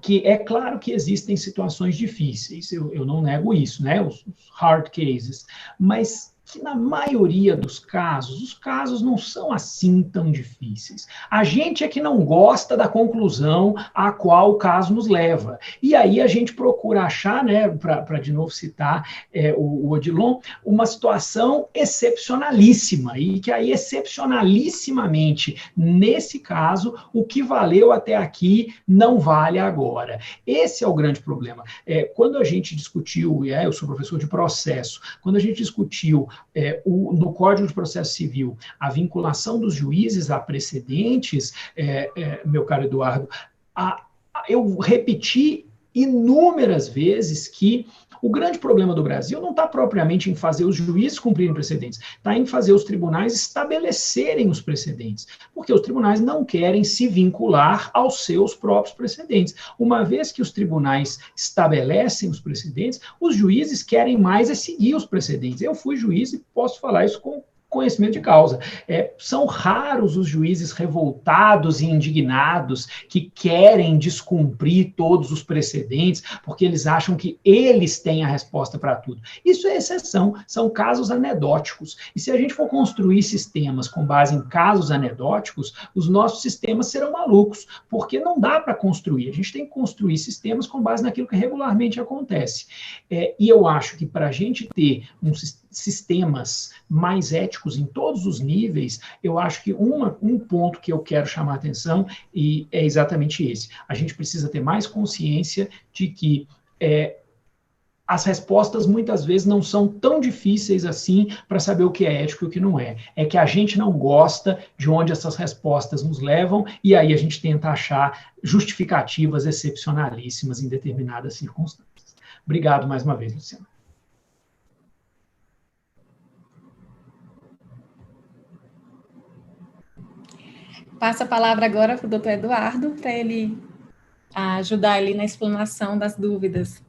que é claro que existem situações difíceis, eu não nego isso, né? Os hard cases, mas que na maioria dos casos, os casos não são assim tão difíceis. A gente é que não gosta da conclusão a qual o caso nos leva. E aí a gente procura achar, né, para de novo citar o Odilon, uma situação excepcionalíssima, e que aí, excepcionalissimamente, nesse caso, o que valeu até aqui não vale agora. Esse é o grande problema. Quando a gente discutiu, eu sou professor de processo, quando a gente discutiu no Código de Processo Civil, a vinculação dos juízes a precedentes, meu caro Eduardo, eu repeti inúmeras vezes que o grande problema do Brasil não está propriamente em fazer os juízes cumprirem precedentes, está em fazer os tribunais estabelecerem os precedentes, porque os tribunais não querem se vincular aos seus próprios precedentes. Uma vez que os tribunais estabelecem os precedentes, os juízes querem mais seguir os precedentes. Eu fui juiz e posso falar isso com conhecimento de causa. São raros os juízes revoltados e indignados que querem descumprir todos os precedentes porque eles acham que eles têm a resposta para tudo. Isso é exceção, são casos anedóticos. E se a gente for construir sistemas com base em casos anedóticos, os nossos sistemas serão malucos, porque não dá para construir. A gente tem que construir sistemas com base naquilo que regularmente acontece. E eu acho que para a gente ter sistemas mais éticos em todos os níveis, eu acho que um ponto que eu quero chamar a atenção e é exatamente esse. A gente precisa ter mais consciência de que as respostas muitas vezes não são tão difíceis assim para saber o que é ético e o que não é. É que a gente não gosta de onde essas respostas nos levam e aí a gente tenta achar justificativas excepcionalíssimas em determinadas circunstâncias. Obrigado mais uma vez, Luciano. Passo a palavra agora para o doutor Eduardo, para ele ajudar ali na explanação das dúvidas.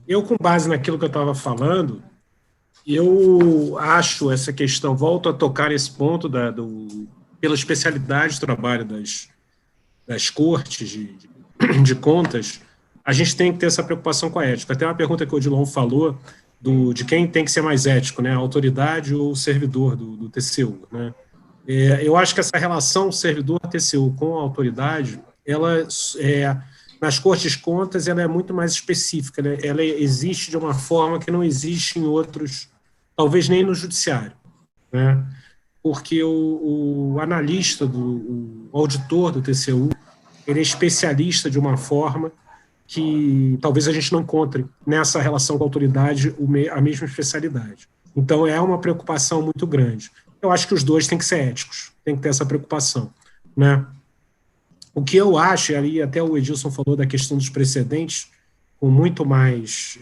Eu, com base naquilo que eu estava falando, eu acho essa questão, volto a tocar esse ponto pela especialidade do trabalho das cortes de contas, a gente tem que ter essa preocupação com a ética. Até uma pergunta que o Odilon falou, de quem tem que ser mais ético, né, a autoridade ou o servidor do TCU, né? Eu acho que essa relação servidor-TCU com a autoridade, ela nas cortes de contas, ela é muito mais específica, né? Ela existe de uma forma que não existe em outros, talvez nem no judiciário, né? Porque o analista, o auditor do TCU, ele é especialista de uma forma que talvez a gente não encontre nessa relação com a autoridade a mesma especialidade. Então, é uma preocupação muito grande. Eu acho que os dois têm que ser éticos, tem que ter essa preocupação, né? O que eu acho, e ali até o Edilson falou da questão dos precedentes, com muito mais,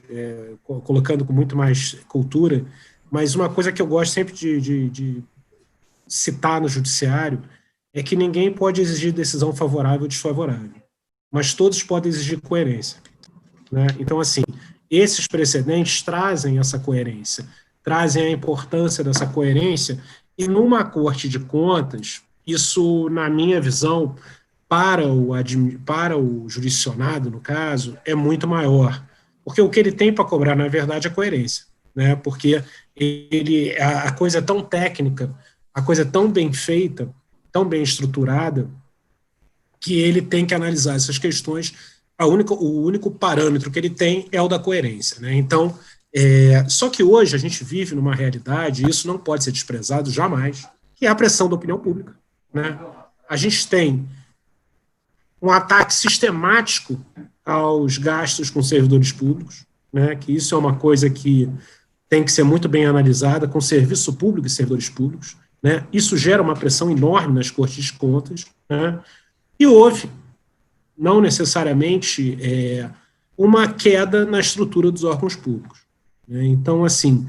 colocando com muito mais cultura, mas uma coisa que eu gosto sempre de citar no judiciário é que ninguém pode exigir decisão favorável ou desfavorável, mas todos podem exigir coerência, né? Então, assim, esses precedentes trazem essa coerência, trazem a importância dessa coerência, e numa corte de contas, isso, na minha visão, para o jurisdicionado, no caso, é muito maior, porque o que ele tem para cobrar, na verdade, é coerência, né? Porque a coisa é tão técnica, a coisa é tão bem feita, tão bem estruturada, que ele tem que analisar essas questões, o único parâmetro que ele tem é o da coerência, né? Então, só que hoje a gente vive numa realidade, e isso não pode ser desprezado jamais, que é a pressão da opinião pública, né? A gente tem um ataque sistemático aos gastos com servidores públicos, né? Que isso é uma coisa que tem que ser muito bem analisada com serviço público e servidores públicos, né? Isso gera uma pressão enorme nas cortes de contas, né? E houve, não necessariamente, uma queda na estrutura dos órgãos públicos, né? Então, assim,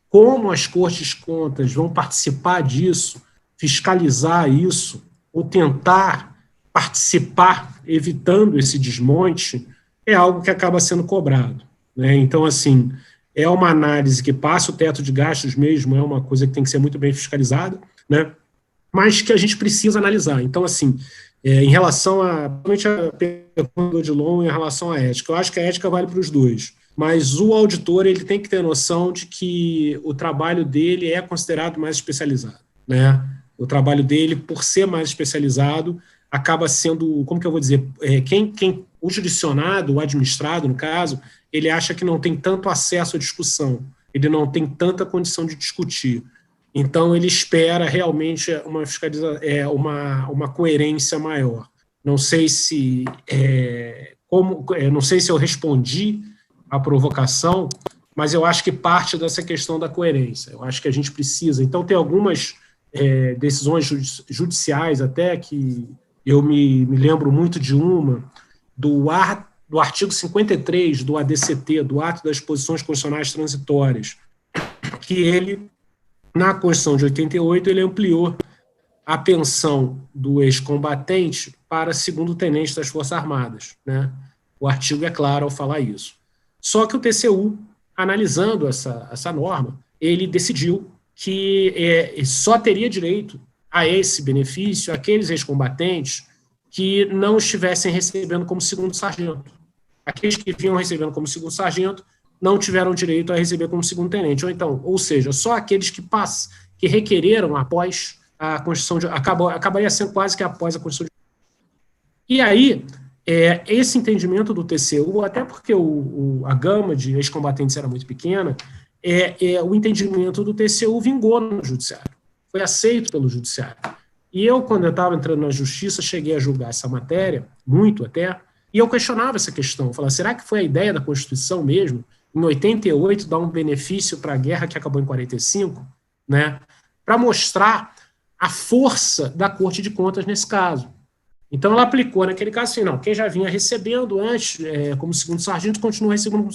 como as cortes de contas vão participar disso, fiscalizar isso, ou tentar participar, evitando esse desmonte, é algo que acaba sendo cobrado, né? Então, assim, é uma análise que passa o teto de gastos mesmo, é uma coisa que tem que ser muito bem fiscalizada, né? Mas que a gente precisa analisar. Então, assim, em relação principalmente a pergunta do Odilon, em relação à ética, eu acho que a ética vale para os dois, mas o auditor ele tem que ter noção de que o trabalho dele é considerado mais especializado, né? O trabalho dele, por ser mais especializado, acaba sendo, como que eu vou dizer, o jurisdicionado, o administrado, no caso, ele acha que não tem tanto acesso à discussão, ele não tem tanta condição de discutir. Então, ele espera realmente uma coerência maior. Não sei se não sei se eu respondi à provocação, mas eu acho que parte dessa questão da coerência. Eu acho que a gente precisa. Então, tem algumas decisões judiciais até que eu me lembro muito de uma, do artigo 53 do ADCT, do Ato das Disposições Constitucionais Transitórias, que ele, na Constituição de 88, ele ampliou a pensão do ex-combatente para segundo-tenente das Forças Armadas, né? O artigo é claro ao falar isso. Só que o TCU, analisando essa norma, ele decidiu que só teria direito a esse benefício aqueles ex-combatentes que não estivessem recebendo como segundo-sargento. Aqueles que vinham recebendo como segundo-sargento não tiveram direito a receber como segundo-tenente. Ou seja, só aqueles que requereram após a Constituição de... Acabaria sendo quase que após a Constituição de... E aí, esse entendimento do TCU, até porque a gama de ex-combatentes era muito pequena, o entendimento do TCU vingou no Judiciário. Foi aceito pelo Judiciário. E eu, quando eu estava entrando na Justiça, cheguei a julgar essa matéria, muito até, e eu questionava essa questão. Eu falava, será que foi a ideia da Constituição mesmo, em 88, dar um benefício para a guerra que acabou em 45, né, para mostrar a força da Corte de Contas nesse caso? Então, ela aplicou naquele caso assim, não, quem já vinha recebendo antes, como segundo-sargento, continua recebendo como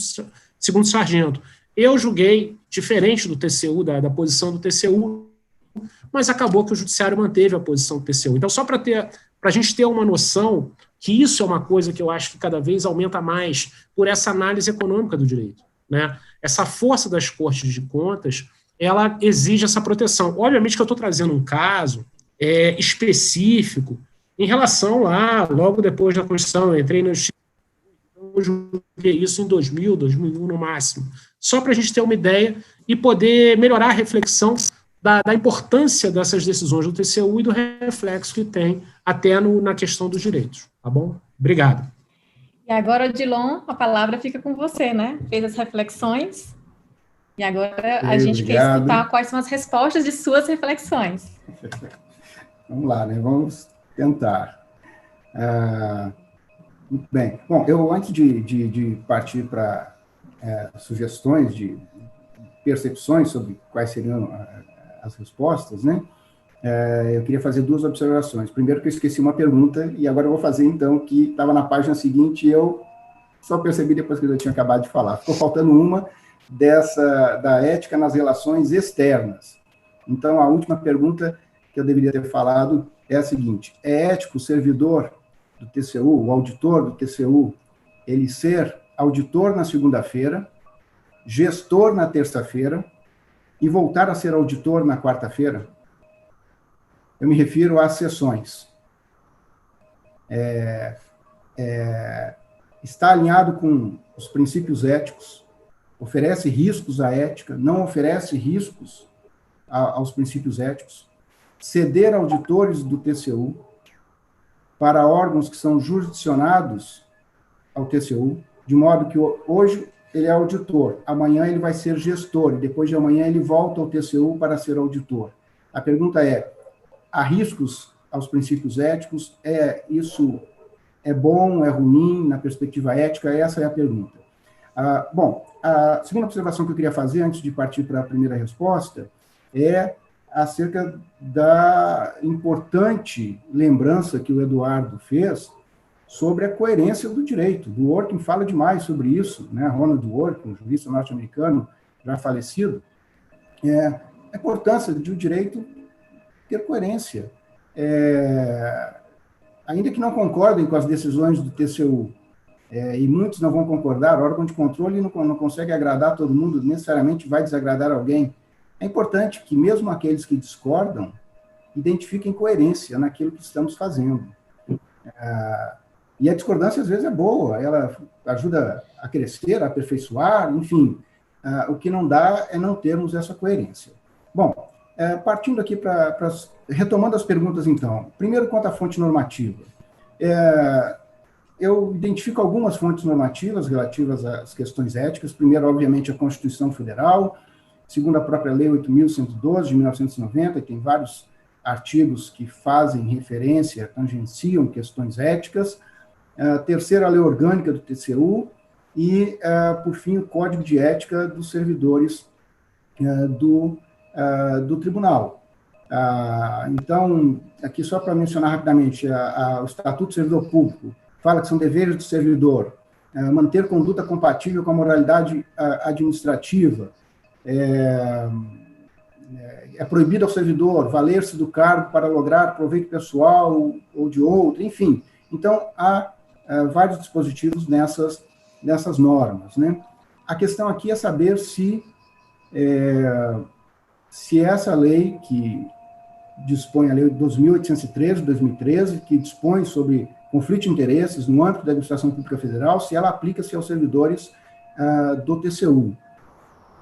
segundo-sargento. Eu julguei diferente do TCU, da posição do TCU, mas acabou que o Judiciário manteve a posição do TCU. Então, só para a gente ter uma noção que isso é uma coisa que eu acho que cada vez aumenta mais por essa análise econômica do direito, né? Essa força das Cortes de Contas, ela exige essa proteção. Obviamente que eu estou trazendo um caso específico em relação logo depois da Constituição, eu entrei na Justiça, eu julguei isso em 2000, 2001 no máximo, só para a gente ter uma ideia e poder melhorar a reflexão da importância dessas decisões do TCU e do reflexo que tem até na questão dos direitos, tá bom? Obrigado. E agora, Odilon, a palavra fica com você, né? Fez as reflexões, e agora a gente quer escutar quais são as respostas de suas reflexões. Vamos lá, né? Vamos tentar. Muito bem. Bom, eu, antes de partir para sugestões de percepções sobre quais seriam as respostas, né? Eu queria fazer duas observações. Primeiro, que eu esqueci uma pergunta, e agora eu vou fazer, então, que estava na página seguinte e eu só percebi depois que eu tinha acabado de falar. Ficou faltando uma da ética nas relações externas. Então, a última pergunta que eu deveria ter falado é a seguinte: é ético o servidor do TCU, o auditor do TCU, ele ser auditor na segunda-feira, gestor na terça-feira e voltar a ser auditor na quarta-feira? Eu me refiro às sessões. Está alinhado com os princípios éticos, oferece riscos à ética, não oferece riscos aos princípios éticos, ceder auditores do TCU para órgãos que são jurisdicionados ao TCU, de modo que hoje ele é auditor, amanhã ele vai ser gestor, e depois de amanhã ele volta ao TCU para ser auditor. A pergunta é: há riscos aos princípios éticos? Isso é bom, é ruim na perspectiva ética? Essa é a pergunta. Bom, a segunda observação que eu queria fazer, antes de partir para a primeira resposta, é acerca da importante lembrança que o Eduardo fez sobre a coerência do direito. O Dworkin fala demais sobre isso, né? Ronald Dworkin, um jurista norte-americano já falecido, a importância de o direito ter coerência. Ainda que não concordem com as decisões do TCU, e muitos não vão concordar, o órgão de controle não consegue agradar todo mundo, necessariamente vai desagradar alguém. É importante que mesmo aqueles que discordam identifiquem coerência naquilo que estamos fazendo. E a discordância, às vezes, é boa, ela ajuda a crescer, a aperfeiçoar, enfim. O que não dá é não termos essa coerência. Bom, partindo aqui retomando as perguntas, então. Primeiro, quanto à fonte normativa. Eu identifico algumas fontes normativas relativas às questões éticas. Primeiro, obviamente, a Constituição Federal. Segundo, a própria Lei 8.112, de 1990, que tem vários artigos que fazem referência, tangenciam questões éticas. Terceiro, a Lei Orgânica do TCU. E, por fim, o Código de Ética dos Servidores do Tribunal. Então, aqui só para mencionar rapidamente, o Estatuto do Servidor Público fala que são deveres do servidor manter conduta compatível com a moralidade administrativa, é proibido ao servidor valer-se do cargo para lograr proveito pessoal ou de outro, enfim. Então, há vários dispositivos nessas normas, né? A questão aqui é saber se essa lei que dispõe, a Lei 2.813, de 2013, que dispõe sobre conflito de interesses no âmbito da administração pública federal, se ela aplica-se aos servidores do TCU.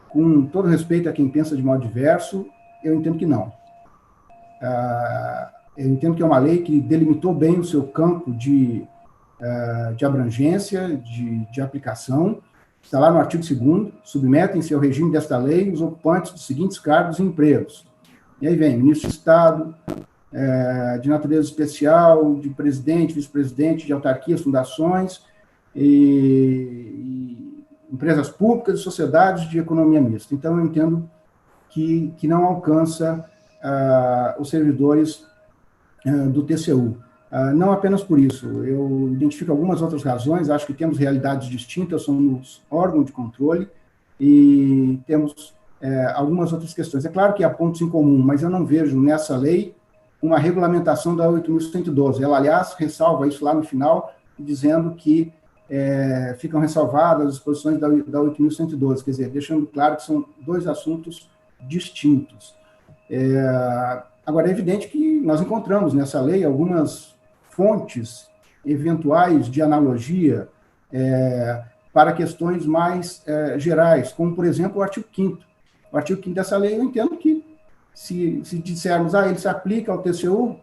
Com todo respeito a quem pensa de modo diverso, eu entendo que não. Eu entendo que é uma lei que delimitou bem o seu campo de abrangência, de aplicação. Está lá no artigo 2º, submetem-se ao regime desta lei os ocupantes dos seguintes cargos e empregos. E aí vem ministro de Estado, de natureza especial, de presidente, vice-presidente de autarquias, fundações, e empresas públicas e sociedades de economia mista. Então, eu entendo que não alcança os servidores do TCU. Não apenas por isso, eu identifico algumas outras razões, acho que temos realidades distintas, somos órgão de controle e temos algumas outras questões. É claro que há pontos em comum, mas eu não vejo nessa lei uma regulamentação da 8.112. Ela, aliás, ressalva isso lá no final, dizendo que ficam ressalvadas as disposições da 8.112, quer dizer, deixando claro que são dois assuntos distintos. Agora, é evidente que nós encontramos nessa lei algumas fontes eventuais de analogia para questões mais gerais, como, por exemplo, o artigo 5º. O artigo 5º dessa lei, eu entendo que, se dissermos, ele se aplica ao TCU,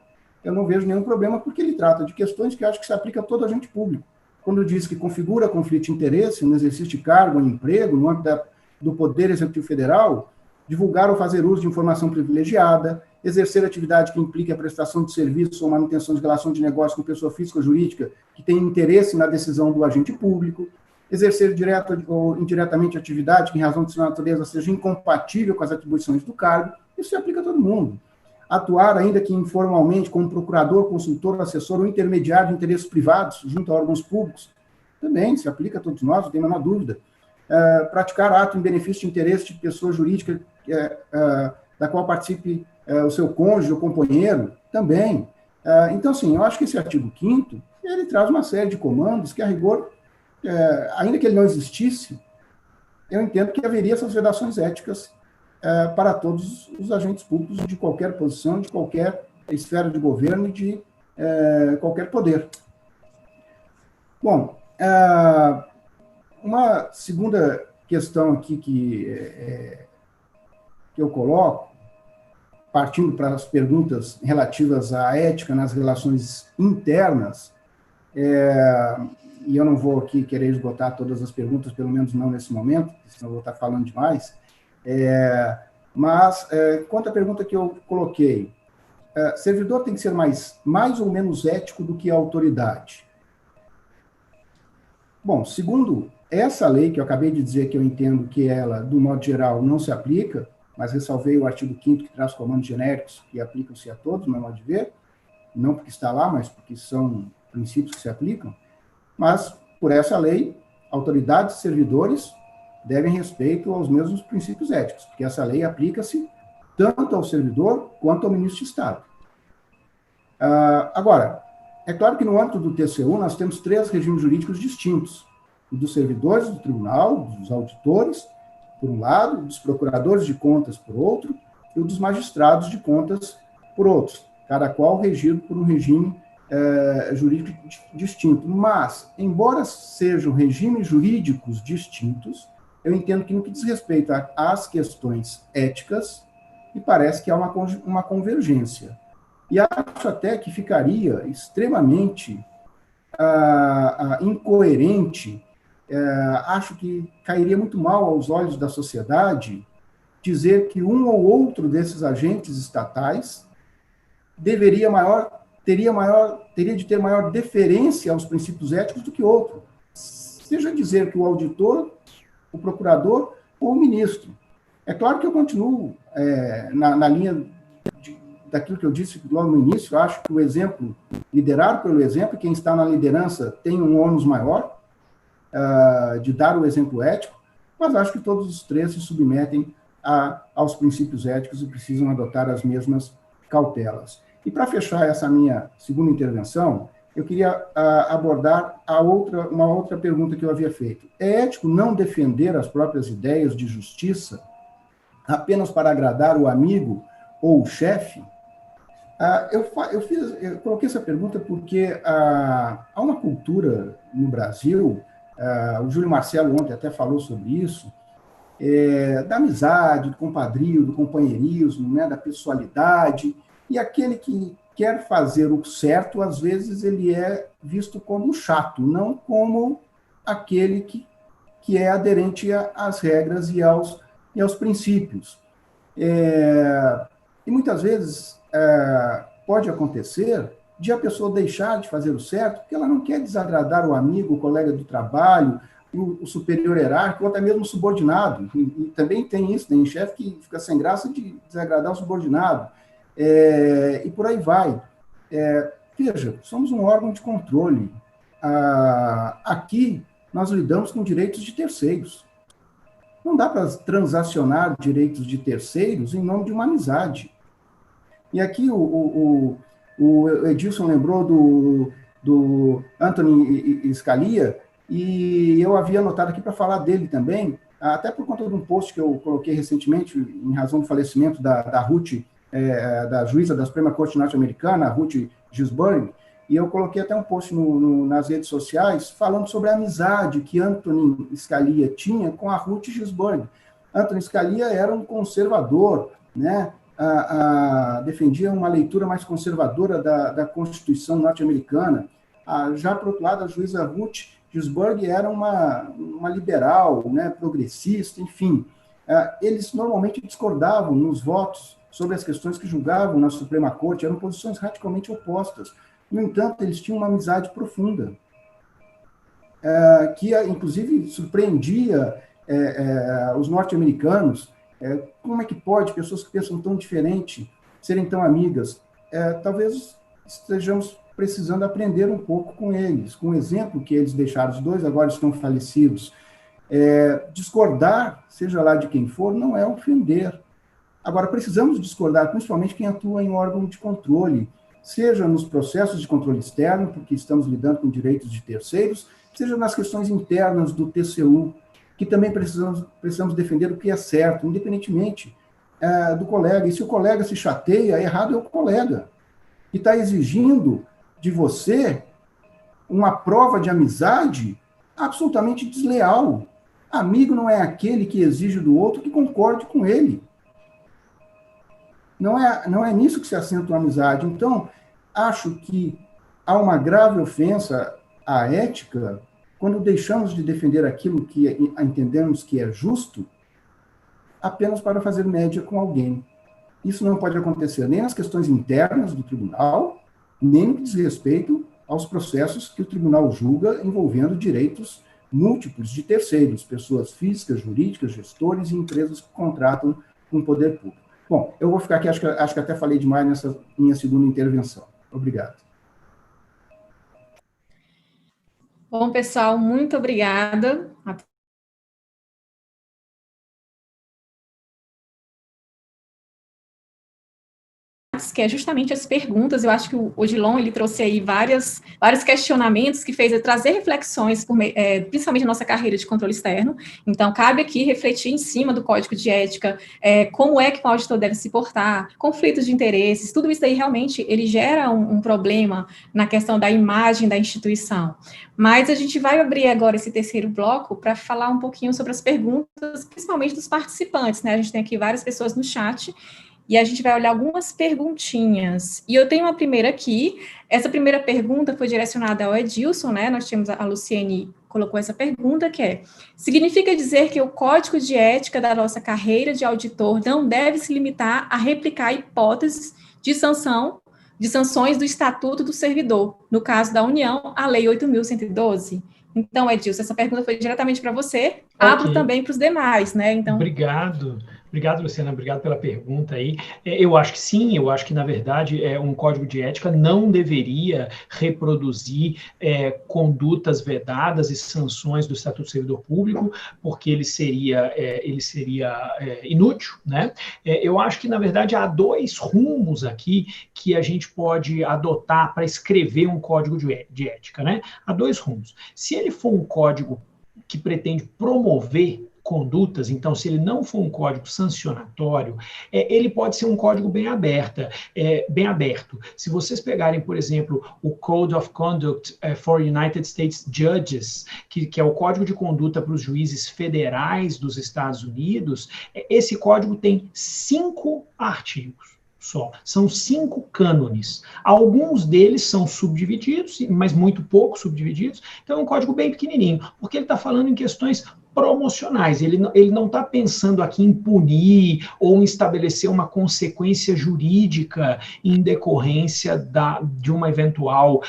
eu não vejo nenhum problema, porque ele trata de questões que eu acho que se aplica a todo agente público. Quando diz que configura conflito de interesse no exercício de cargo ou emprego, no âmbito do Poder Executivo Federal, divulgar ou fazer uso de informação privilegiada, exercer atividade que implique a prestação de serviço ou manutenção de relação de negócio com pessoa física ou jurídica que tenha interesse na decisão do agente público, exercer direto ou indiretamente atividade que, em razão de sua natureza, seja incompatível com as atribuições do cargo, isso se aplica a todo mundo. Atuar, ainda que informalmente, como procurador, consultor, assessor ou intermediário de interesses privados junto a órgãos públicos, também se aplica a todos nós, não tem a menor dúvida. Praticar ato em benefício de interesse de pessoa jurídica da qual participe o seu cônjuge ou companheiro, também. Então, assim, eu acho que esse artigo 5º, ele traz uma série de comandos que, a rigor, ainda que ele não existisse, eu entendo que haveria essas vedações éticas para todos os agentes públicos de qualquer posição, de qualquer esfera de governo e de qualquer poder. Bom, uma segunda questão aqui que eu coloco, partindo para as perguntas relativas à ética nas relações internas, e eu não vou aqui querer esgotar todas as perguntas, pelo menos não nesse momento, senão eu vou estar falando demais, mas quanto à pergunta que eu coloquei, servidor tem que ser mais ou menos ético do que a autoridade? Bom, segundo essa lei, que eu acabei de dizer que eu entendo que ela, do modo geral, não se aplica, mas ressalvei o artigo 5º que traz comandos genéricos que aplicam-se a todos, no meu modo de ver, não porque está lá, mas porque são princípios que se aplicam. Mas, por essa lei, autoridades e servidores devem respeito aos mesmos princípios éticos, porque essa lei aplica-se tanto ao servidor quanto ao ministro de Estado. Agora, é claro que no âmbito do TCU nós temos 3 regimes jurídicos distintos: o dos servidores do tribunal, dos auditores, por um lado, dos procuradores de contas, por outro, e o dos magistrados de contas, por outro, cada qual regido por um regime jurídico distinto. Mas, embora sejam regimes jurídicos distintos, eu entendo que no que diz respeito às questões éticas, me parece que há uma convergência. E acho até que ficaria extremamente incoerente, acho que cairia muito mal aos olhos da sociedade dizer que um ou outro desses agentes estatais teria de ter maior deferência aos princípios éticos do que outro. Seja dizer que o auditor, o procurador ou o ministro. É claro que eu continuo na linha daquilo que eu disse logo no início. Eu acho que o exemplo, liderar pelo exemplo, quem está na liderança tem um ônus maior de dar o exemplo ético, mas acho que todos os 3 se submetem aos princípios éticos e precisam adotar as mesmas cautelas. E para fechar essa minha segunda intervenção, eu queria abordar uma outra pergunta que eu havia feito. É ético não defender as próprias ideias de justiça apenas para agradar o amigo ou o chefe? Eu coloquei essa pergunta porque há uma cultura no Brasil, o Júlio Marcelo ontem até falou sobre isso, da amizade, do compadrio, do companheirismo, né, da pessoalidade, e aquele que quer fazer o certo, às vezes ele é visto como chato, não como aquele que é aderente às regras e aos princípios. E muitas vezes pode acontecer de a pessoa deixar de fazer o certo porque ela não quer desagradar o amigo, o colega do trabalho, o superior hierárquico, ou até mesmo o subordinado. E também tem isso, tem chefe que fica sem graça de desagradar o subordinado. E por aí vai. Veja, somos um órgão de controle. Aqui, nós lidamos com direitos de terceiros. Não dá para transacionar direitos de terceiros em nome de uma amizade. E aqui o Edilson lembrou do Anthony Scalia, e eu havia anotado aqui para falar dele também, até por conta de um post que eu coloquei recentemente, em razão do falecimento da Ruth, da juíza da Suprema Corte Norte-Americana, a Ruth Ginsburg, e eu coloquei até um post nas redes sociais falando sobre a amizade que Anthony Scalia tinha com a Ruth Ginsburg. Anthony Scalia era um conservador, né? Defendia uma leitura mais conservadora da Constituição norte-americana. Já, por outro lado, a juíza Ruth Ginsburg era uma liberal, né, progressista, enfim. Eles normalmente discordavam nos votos sobre as questões que julgavam na Suprema Corte, eram posições radicalmente opostas. No entanto, eles tinham uma amizade profunda, que, inclusive, surpreendia os norte-americanos. Como é que pode pessoas que pensam tão diferente serem tão amigas? Talvez estejamos precisando aprender um pouco com eles, com o exemplo que eles deixaram. Os dois agora estão falecidos. Discordar, seja lá de quem for, não é ofender. Agora, precisamos discordar, principalmente quem atua em órgão de controle, seja nos processos de controle externo, porque estamos lidando com direitos de terceiros, seja nas questões internas do TCU, que também precisamos defender o que é certo, independentemente do colega. E se o colega se chateia, errado é o colega, que está exigindo de você uma prova de amizade absolutamente desleal. Amigo não é aquele que exige do outro que concorde com ele. Não é nisso que se assenta a amizade. Então, acho que há uma grave ofensa à ética quando deixamos de defender aquilo que entendemos que é justo apenas para fazer média com alguém. Isso não pode acontecer nem nas questões internas do tribunal, nem no que diz respeito aos processos que o tribunal julga envolvendo direitos múltiplos de terceiros, pessoas físicas, jurídicas, gestores e empresas que contratam com o poder público. Bom, eu vou ficar aqui, acho que até falei demais nessa minha segunda intervenção. Obrigado. Bom, pessoal, muito obrigada. Que é justamente as perguntas. Eu acho que o Odilon, ele trouxe aí vários questionamentos que fez trazer reflexões, principalmente na nossa carreira de controle externo. Então, cabe aqui refletir em cima do código de ética, como é que o auditor deve se portar, conflitos de interesses, tudo isso aí realmente, ele gera um problema na questão da imagem da instituição. Mas a gente vai abrir agora esse terceiro bloco para falar um pouquinho sobre as perguntas, principalmente dos participantes, né? A gente tem aqui várias pessoas no chat, e a gente vai olhar algumas perguntinhas. E eu tenho uma primeira aqui. Essa primeira pergunta foi direcionada ao Edilson, né? Nós tínhamos a Luciene colocou essa pergunta, que é: significa dizer que o código de ética da nossa carreira de auditor não deve se limitar a replicar hipóteses de sanções do Estatuto do Servidor, no caso da União, a Lei 8.112? Então, Edilson, essa pergunta foi diretamente para você. Abro também para os demais, né? Então, Obrigado, Luciana, obrigado pela pergunta aí. Eu acho que sim, eu acho que, na verdade, um código de ética não deveria reproduzir condutas vedadas e sanções do Estatuto do Servidor Público, porque ele seria inútil, né? Eu acho que, na verdade, há dois rumos aqui que a gente pode adotar para escrever um código de ética, né? Há dois rumos. Se ele for um código que pretende promover condutas, então, se ele não for um código sancionatório, ele pode ser um código bem aberto. Se vocês pegarem, por exemplo, o Code of Conduct for United States Judges, que é o código de conduta para os juízes federais dos Estados Unidos, esse código tem 5 artigos. São 5 cânones. Alguns deles são subdivididos, mas muito pouco subdivididos. Então, é um código bem pequenininho, porque ele está falando em questões promocionais. Ele não está pensando aqui em punir ou em estabelecer uma consequência jurídica em decorrência de uma eventual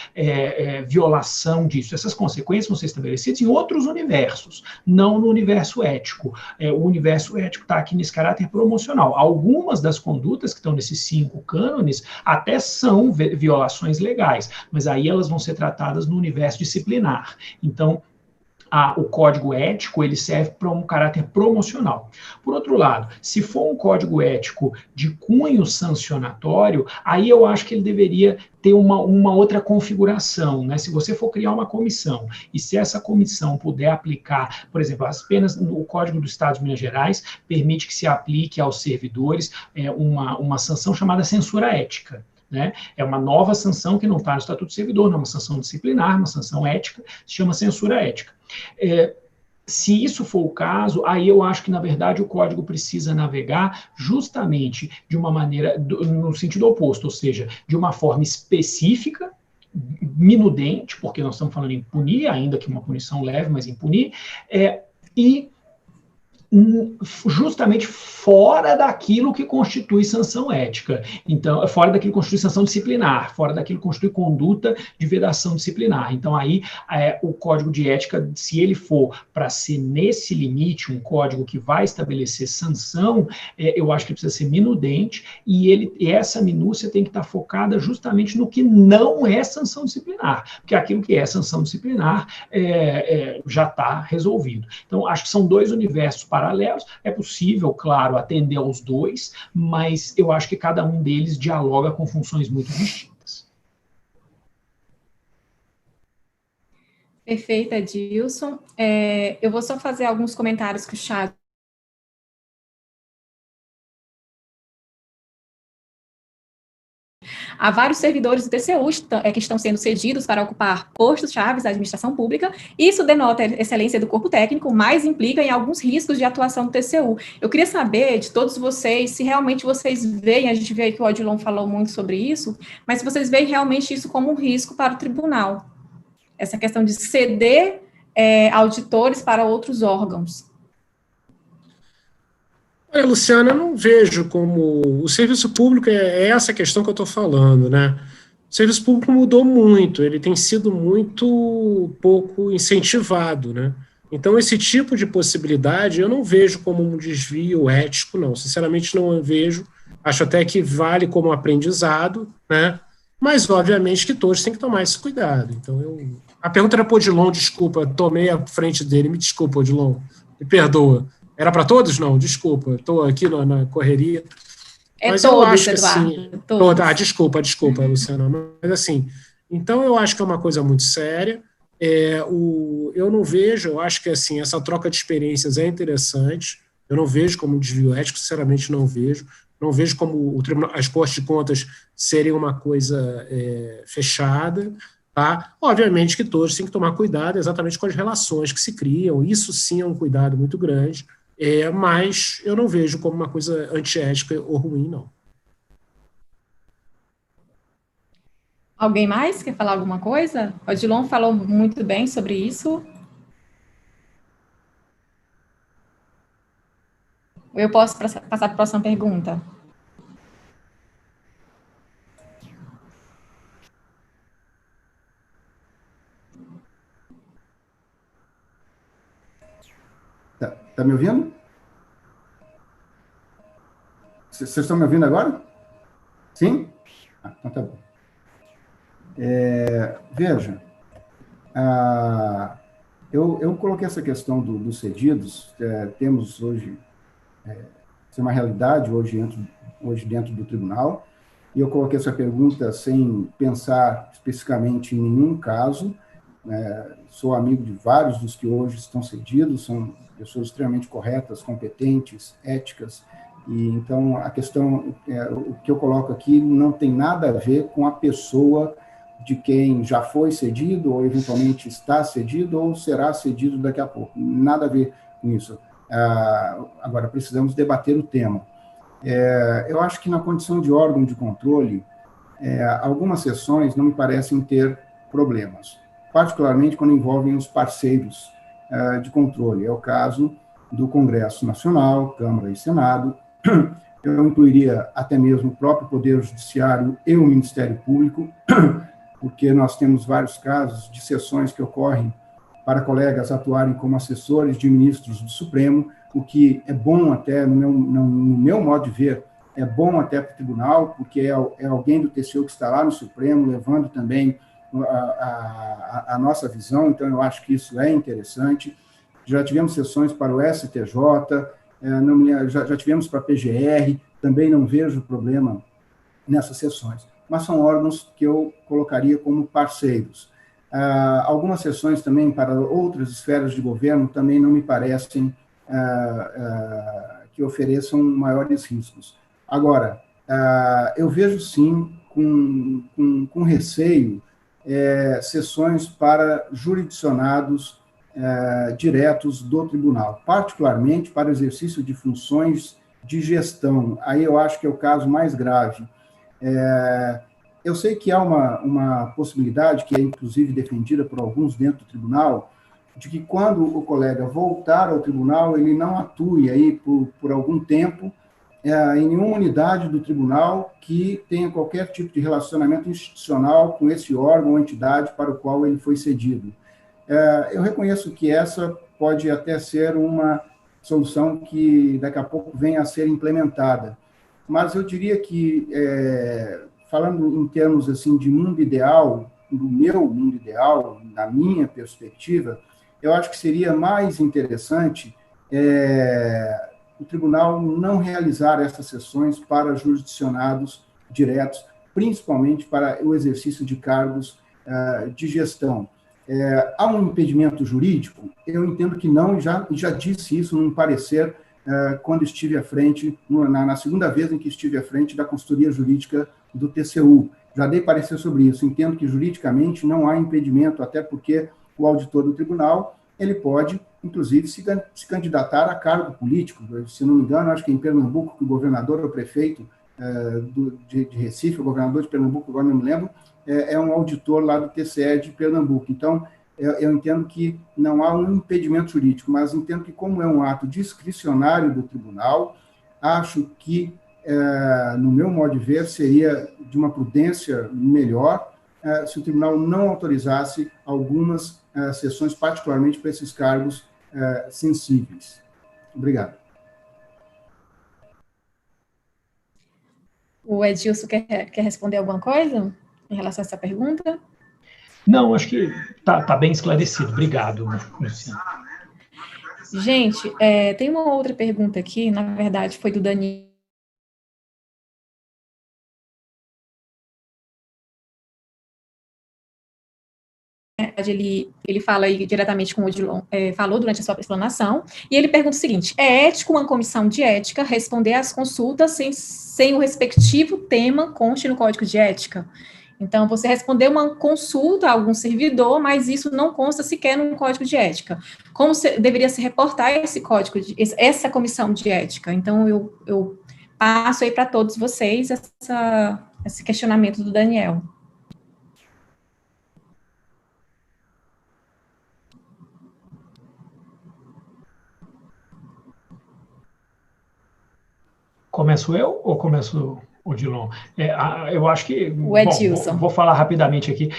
violação disso. Essas consequências vão ser estabelecidas em outros universos, não no universo ético. O universo ético está aqui nesse caráter promocional. Algumas das condutas que estão nesses 5 cânones até são violações legais, mas aí elas vão ser tratadas no universo disciplinar. Então, o código ético, ele serve para um caráter promocional. Por outro lado, se for um código ético de cunho sancionatório, aí eu acho que ele deveria ter uma outra configuração, né? Se você for criar uma comissão, e se essa comissão puder aplicar, por exemplo, as penas, o Código do Estado de Minas Gerais permite que se aplique aos servidores uma sanção chamada censura ética. Né? É uma nova sanção que não está no Estatuto do Servidor, não é uma sanção disciplinar, uma sanção ética, se chama censura ética. Se isso for o caso, aí eu acho que, na verdade, o código precisa navegar justamente de uma maneira, no sentido oposto, ou seja, de uma forma específica, minudente, porque nós estamos falando em punir, ainda que uma punição leve, mas em punir, e justamente fora daquilo que constitui sanção ética. Então, fora daquilo que constitui sanção disciplinar, fora daquilo que constitui conduta de vedação disciplinar. Então, aí, o código de ética, se ele for para ser nesse limite, um código que vai estabelecer sanção, eu acho que precisa ser minudente, e essa minúcia tem que estar focada justamente no que não é sanção disciplinar, porque aquilo que é sanção disciplinar já está resolvido. Então, acho que são dois universos paralelos. É possível, claro, atender aos dois, mas eu acho que cada um deles dialoga com funções muito distintas. Perfeito, Edilson. Eu vou só fazer alguns comentários que o chat há vários servidores do TCU que estão sendo cedidos para ocupar postos-chave da administração pública. Isso denota a excelência do corpo técnico, mas implica em alguns riscos de atuação do TCU. Eu queria saber de todos vocês se realmente vocês veem, a gente vê que o Odilon falou muito sobre isso, mas se vocês veem realmente isso como um risco para o tribunal. Essa questão de ceder auditores para outros órgãos. Olha, Luciana, eu não vejo como... O serviço público é essa questão que eu estou falando, né? O serviço público mudou muito, ele tem sido muito pouco incentivado, né? Então, esse tipo de possibilidade eu não vejo como um desvio ético, não. Sinceramente, não vejo. Acho até que vale como aprendizado, né? Mas, obviamente, que todos têm que tomar esse cuidado. Então, a pergunta era para o Odilon, desculpa, tomei a frente dele, me desculpa, Odilon, me perdoa. Era para todos? Não, desculpa, estou aqui na correria. Mas todos, eu acho que, Eduardo, assim, todos. desculpa, Luciana, mas assim, então eu acho que é uma coisa muito séria. Eu não vejo, eu acho que assim, essa troca de experiências é interessante, eu não vejo como um desvio ético, sinceramente não vejo. Não vejo como as Cortes de Contas serem uma coisa fechada. Tá? Obviamente que todos têm que tomar cuidado exatamente com as relações que se criam, isso sim é um cuidado muito grande, mas eu não vejo como uma coisa antiética ou ruim, não. Alguém mais quer falar alguma coisa? O Odilon falou muito bem sobre isso. Eu posso passar para a próxima pergunta? Tá me ouvindo? Vocês estão me ouvindo agora? Sim? Então tá bom. Veja, eu coloquei essa questão dos cedidos, temos hoje, isso é uma realidade hoje dentro do tribunal, e eu coloquei essa pergunta sem pensar especificamente em nenhum caso, sou amigo de vários dos que hoje estão cedidos, são pessoas extremamente corretas, competentes, éticas, e então a questão, o que eu coloco aqui não tem nada a ver com a pessoa de quem já foi cedido, ou eventualmente está cedido, ou será cedido daqui a pouco. Nada a ver com isso. Agora, precisamos debater o tema. Eu acho que na condição de órgão de controle, algumas sessões não me parecem ter problemas, particularmente quando envolvem os parceiros de controle. É o caso do Congresso Nacional, Câmara e Senado. Eu incluiria até mesmo o próprio Poder Judiciário e o Ministério Público, porque nós temos vários casos de sessões que ocorrem para colegas atuarem como assessores de ministros do Supremo, o que é bom até, no meu modo de ver, é bom até para o tribunal, porque é alguém do TCU que está lá no Supremo, levando também a nossa visão, então eu acho que isso é interessante. Já tivemos sessões para o STJ, já tivemos para a PGR, também não vejo problema nessas sessões, mas são órgãos que eu colocaria como parceiros. Algumas sessões também para outras esferas de governo também não me parecem que ofereçam maiores riscos. Agora, eu vejo sim com receio sessões para jurisdicionados diretos do tribunal, particularmente para o exercício de funções de gestão. Aí eu acho que é o caso mais grave. Eu sei que há uma possibilidade, que é inclusive defendida por alguns dentro do tribunal, de que quando o colega voltar ao tribunal, ele não atue aí por algum tempo em nenhuma unidade do tribunal que tenha qualquer tipo de relacionamento institucional com esse órgão ou entidade para o qual ele foi cedido. Eu reconheço que essa pode até ser uma solução que daqui a pouco venha a ser implementada, mas eu diria que, falando em termos assim, de mundo ideal, do meu mundo ideal, na minha perspectiva, eu acho que seria mais interessante o tribunal não realizar essas sessões para jurisdicionados diretos, principalmente para o exercício de cargos de gestão. Há um impedimento jurídico? Eu entendo que não, já disse isso num parecer quando estive à frente, na segunda vez em que estive à frente da consultoria jurídica do TCU. Já dei parecer sobre isso. Entendo que juridicamente não há impedimento, até porque o auditor do tribunal ele pode, inclusive, se candidatar a cargo político. Se não me engano, acho que em Pernambuco, que o governador ou o prefeito de Recife, o governador de Pernambuco, agora não me lembro, é um auditor lá do TCE de Pernambuco. Então, eu entendo que não há um impedimento jurídico, mas entendo que, como é um ato discricionário do tribunal, acho que, no meu modo de ver, seria de uma prudência melhor se o tribunal não autorizasse algumas sessões, particularmente para esses cargos sensíveis. Obrigado. O Edilson quer responder alguma coisa em relação a essa pergunta? Não, acho que tá bem esclarecido. Obrigado, Luciano. Gente, tem uma outra pergunta aqui, na verdade foi do Daniel. Ele fala aí diretamente com o Odilon, falou durante a sua explanação, e ele pergunta o seguinte: é ético uma comissão de ética responder às consultas sem o respectivo tema conste no código de ética? Então, você respondeu uma consulta a algum servidor, mas isso não consta sequer no código de ética. Como deveria se reportar essa comissão de ética? Então, eu passo aí para todos vocês esse questionamento do Daniel. Começo eu ou começo o Odilon? Eu acho que... O Edilson. Bom, vou falar rapidamente aqui.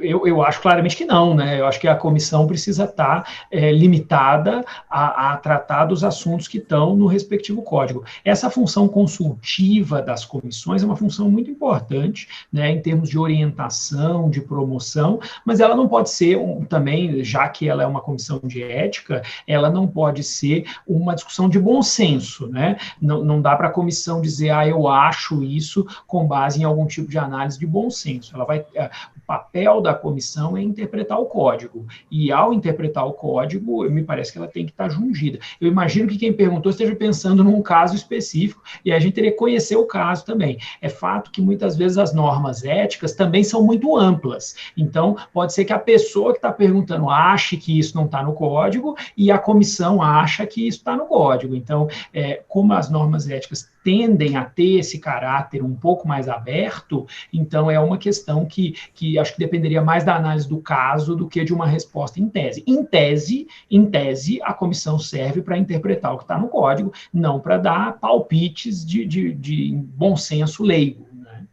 Eu acho claramente que não, né? Eu acho que a comissão precisa estar limitada a tratar dos assuntos que estão no respectivo código. Essa função consultiva das comissões é uma função muito importante, né, em termos de orientação, de promoção, mas ela não pode ser também, já que ela é uma comissão de ética, ela não pode ser uma discussão de bom senso, né? Não dá para a comissão dizer, eu acho isso com base em algum tipo de análise de bom senso. O papel da comissão é interpretar o código, e ao interpretar o código, me parece que ela tem que estar jungida. Eu imagino que quem perguntou esteja pensando num caso específico, e a gente teria que conhecer o caso também. É fato que muitas vezes as normas éticas também são muito amplas, então pode ser que a pessoa que está perguntando ache que isso não está no código, e a comissão acha que isso está no código. Então, como as normas éticas tendem a ter esse caráter um pouco mais aberto, então é uma questão que acho que dependeria mais da análise do caso do que de uma resposta em tese. Em tese, a comissão serve para interpretar o que está no código, não para dar palpites de bom senso leigo. Né?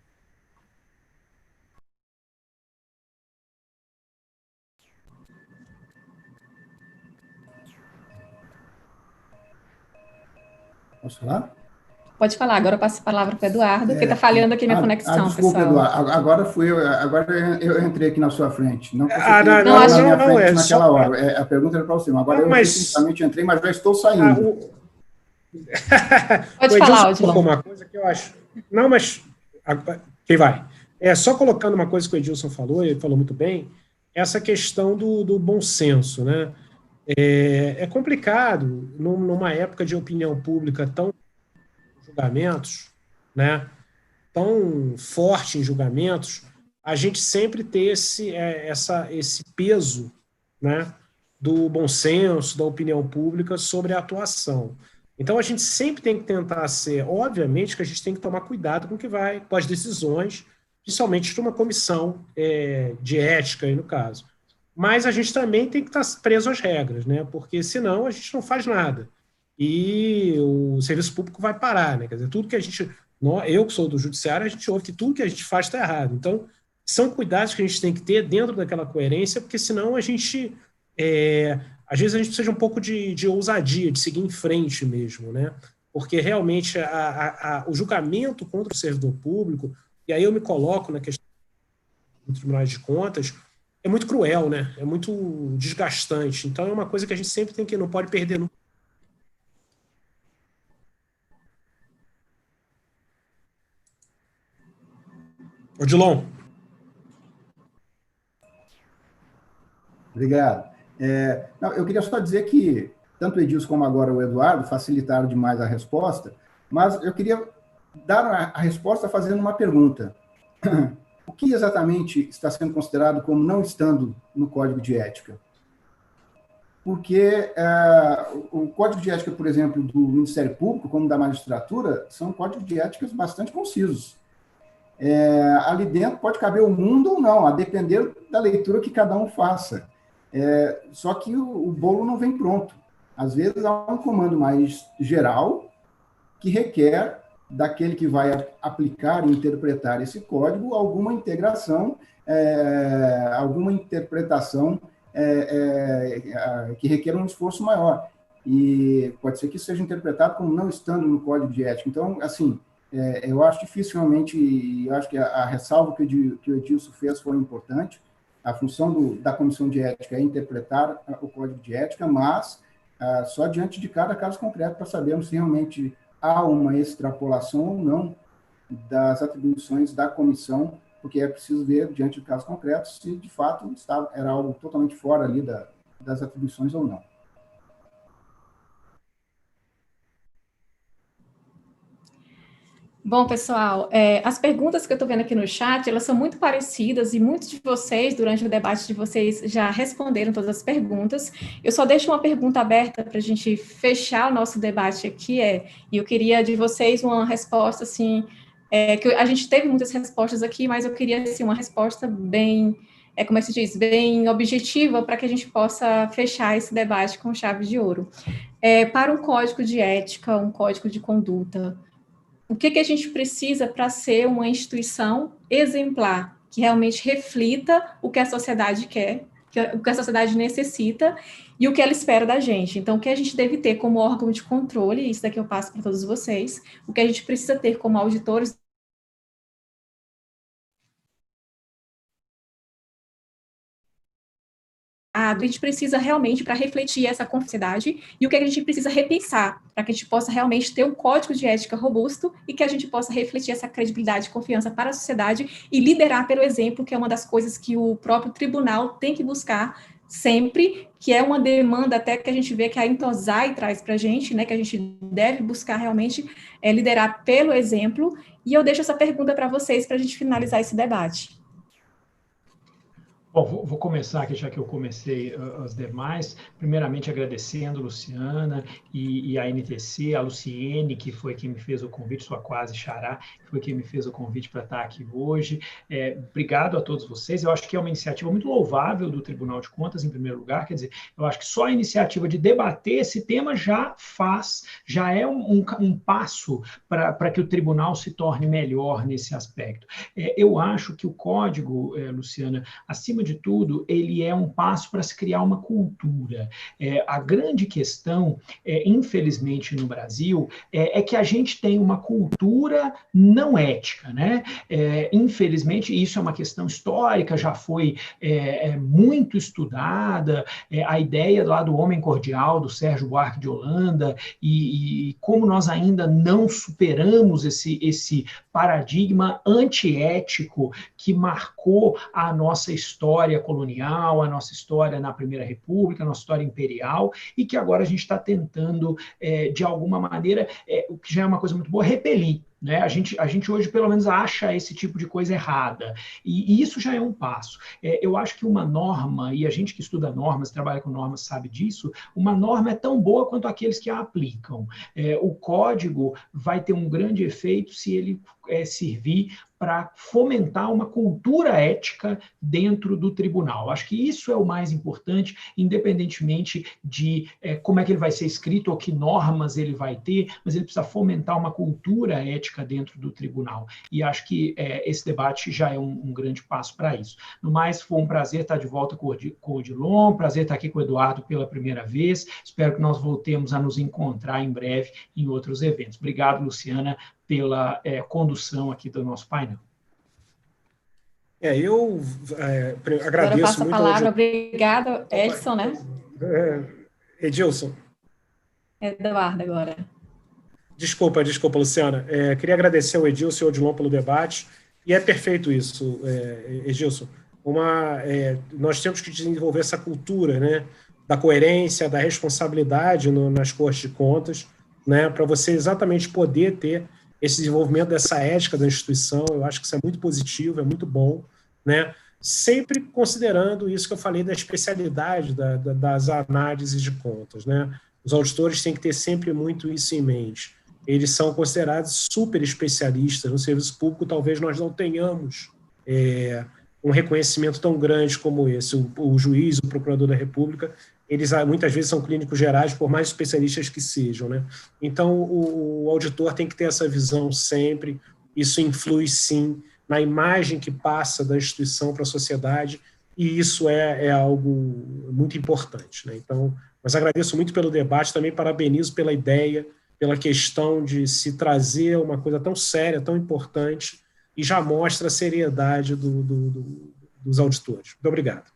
Posso falar? Pode falar, agora eu passo a palavra para o Eduardo, que está falhando aqui minha conexão, desculpa, pessoal. Eduardo, agora eu entrei aqui na sua frente. Não, naquela hora. A pergunta era para você, mas agora eu justamente entrei, mas já estou saindo. Pode falar, Odilon. Uma coisa que eu acho... Não, mas... Quem vai? Só colocando uma coisa que o Edilson falou, ele falou muito bem, essa questão do bom senso, né? É complicado, numa época de opinião pública tão julgamentos, né, tão forte em julgamentos, a gente sempre ter esse peso, né, do bom senso, da opinião pública sobre a atuação. Então, a gente sempre tem que tentar ser, obviamente, que a gente tem que tomar cuidado com o que vai, com as decisões, principalmente de uma comissão de ética, aí no caso. Mas a gente também tem que estar preso às regras, né, porque senão a gente não faz nada. E o serviço público vai parar, né? Quer dizer, tudo que eu que sou do judiciário, a gente ouve que tudo que a gente faz está errado. Então, são cuidados que a gente tem que ter dentro daquela coerência, porque senão a gente, às vezes a gente precisa de um pouco de ousadia, de seguir em frente mesmo, né? Porque realmente o julgamento contra o servidor público, e aí eu me coloco na questão dos tribunais de contas, é muito cruel, né? É muito desgastante. Então, é uma coisa que a gente sempre tem que, não pode perder nunca. Odilon. Obrigado. Eu queria só dizer que tanto o Edilson como agora o Eduardo facilitaram demais a resposta, mas eu queria dar a resposta fazendo uma pergunta. O que exatamente está sendo considerado como não estando no Código de Ética? Porque o Código de Ética, por exemplo, do Ministério Público, como da magistratura, são códigos de éticas bastante concisos. Ali dentro pode caber o mundo ou não, a depender da leitura que cada um faça. Só que o bolo não vem pronto. Às vezes há um comando mais geral que requer daquele que vai aplicar e interpretar esse código alguma integração, alguma interpretação que requeram um esforço maior. E pode ser que isso seja interpretado como não estando no Código de Ética. Então, assim, eu acho difícil realmente, e acho que a ressalva que o Edilson fez foi importante. A função da Comissão de Ética é interpretar o Código de Ética, mas só diante de cada caso concreto para sabermos se realmente há uma extrapolação ou não das atribuições da comissão, porque é preciso ver, diante de casos concretos, se de fato era algo totalmente fora ali das atribuições ou não. Bom, pessoal, as perguntas que eu estou vendo aqui no chat, elas são muito parecidas e muitos de vocês, durante o debate de vocês, já responderam todas as perguntas. Eu só deixo uma pergunta aberta para a gente fechar o nosso debate aqui, e eu queria de vocês uma resposta, assim, que a gente teve muitas respostas aqui, mas eu queria, assim, uma resposta bem, como é que se diz, bem objetiva, para que a gente possa fechar esse debate com chave de ouro. Para um código de ética, um código de conduta, o que a gente precisa para ser uma instituição exemplar, que realmente reflita o que a sociedade quer, o que a sociedade necessita e o que ela espera da gente. Então, o que a gente deve ter como órgão de controle, isso daqui eu passo para todos vocês, o que a gente precisa ter como auditores a gente precisa realmente para refletir essa complexidade e o que a gente precisa repensar para que a gente possa realmente ter um código de ética robusto e que a gente possa refletir essa credibilidade e confiança para a sociedade e liderar pelo exemplo, que é uma das coisas que o próprio tribunal tem que buscar sempre, que é uma demanda até que a gente vê que a Intosai traz para a gente, né, que a gente deve buscar realmente liderar pelo exemplo. E eu deixo essa pergunta para vocês para a gente finalizar esse debate. Bom, vou começar aqui, já que eu comecei as demais, primeiramente agradecendo a Luciana e a NTC, a Luciene, que foi quem me fez o convite, sua quase xará, que foi quem me fez o convite para estar aqui hoje. Obrigado a todos vocês, eu acho que é uma iniciativa muito louvável do Tribunal de Contas, em primeiro lugar, quer dizer, eu acho que só a iniciativa de debater esse tema já é um passo para que o tribunal se torne melhor nesse aspecto. Eu acho que o código, Luciana, acima de tudo, ele é um passo para se criar uma cultura. A grande questão, infelizmente, no Brasil, é que a gente tem uma cultura não ética, né? Infelizmente, isso é uma questão histórica, já foi muito estudada, a ideia lá do homem cordial, do Sérgio Buarque de Holanda, e como nós ainda não superamos esse paradigma antiético que marcou a nossa história colonial, a nossa história na Primeira República, a nossa história imperial, e que agora a gente está tentando, de alguma maneira, o que já é uma coisa muito boa, repelir. Né? A gente hoje, pelo menos, acha esse tipo de coisa errada. E isso já é um passo. Eu acho que uma norma, e a gente que estuda normas, trabalha com normas, sabe disso, uma norma é tão boa quanto aqueles que a aplicam. O código vai ter um grande efeito se ele servir para fomentar uma cultura ética dentro do tribunal. Acho que isso é o mais importante, independentemente de como é que ele vai ser escrito ou que normas ele vai ter, mas ele precisa fomentar uma cultura ética dentro do tribunal. E acho que esse debate já é um grande passo para isso. No mais, foi um prazer estar de volta com o Odilon, prazer estar aqui com o Eduardo pela primeira vez. Espero que nós voltemos a nos encontrar em breve em outros eventos. Obrigado, Luciana, pela condução aqui do nosso painel. Eu agradeço Agora eu passo muito. A palavra, obrigado, Edson, né? Edilson. Eduardo, agora. Desculpa, Luciana. Queria agradecer ao Edilson e ao Odilon pelo debate, e é perfeito isso, Edilson. Nós temos que desenvolver essa cultura, né, da coerência, da responsabilidade nas cortes de contas, né, para você exatamente poder ter esse desenvolvimento dessa ética da instituição. Eu acho que isso é muito positivo, é muito bom, né? Sempre considerando isso que eu falei da especialidade das análises de contas, né? Os auditores têm que ter sempre muito isso em mente. Eles são considerados super especialistas no serviço público, talvez nós não tenhamos um reconhecimento tão grande como esse. O juiz, o procurador da República, eles muitas vezes são clínicos gerais, por mais especialistas que sejam, né? Então, o auditor tem que ter essa visão sempre. Isso influi, sim, na imagem que passa da instituição para a sociedade, e isso é algo muito importante, né? Então, mas agradeço muito pelo debate, também parabenizo pela ideia, pela questão de se trazer uma coisa tão séria, tão importante, e já mostra a seriedade dos auditores. Muito obrigado.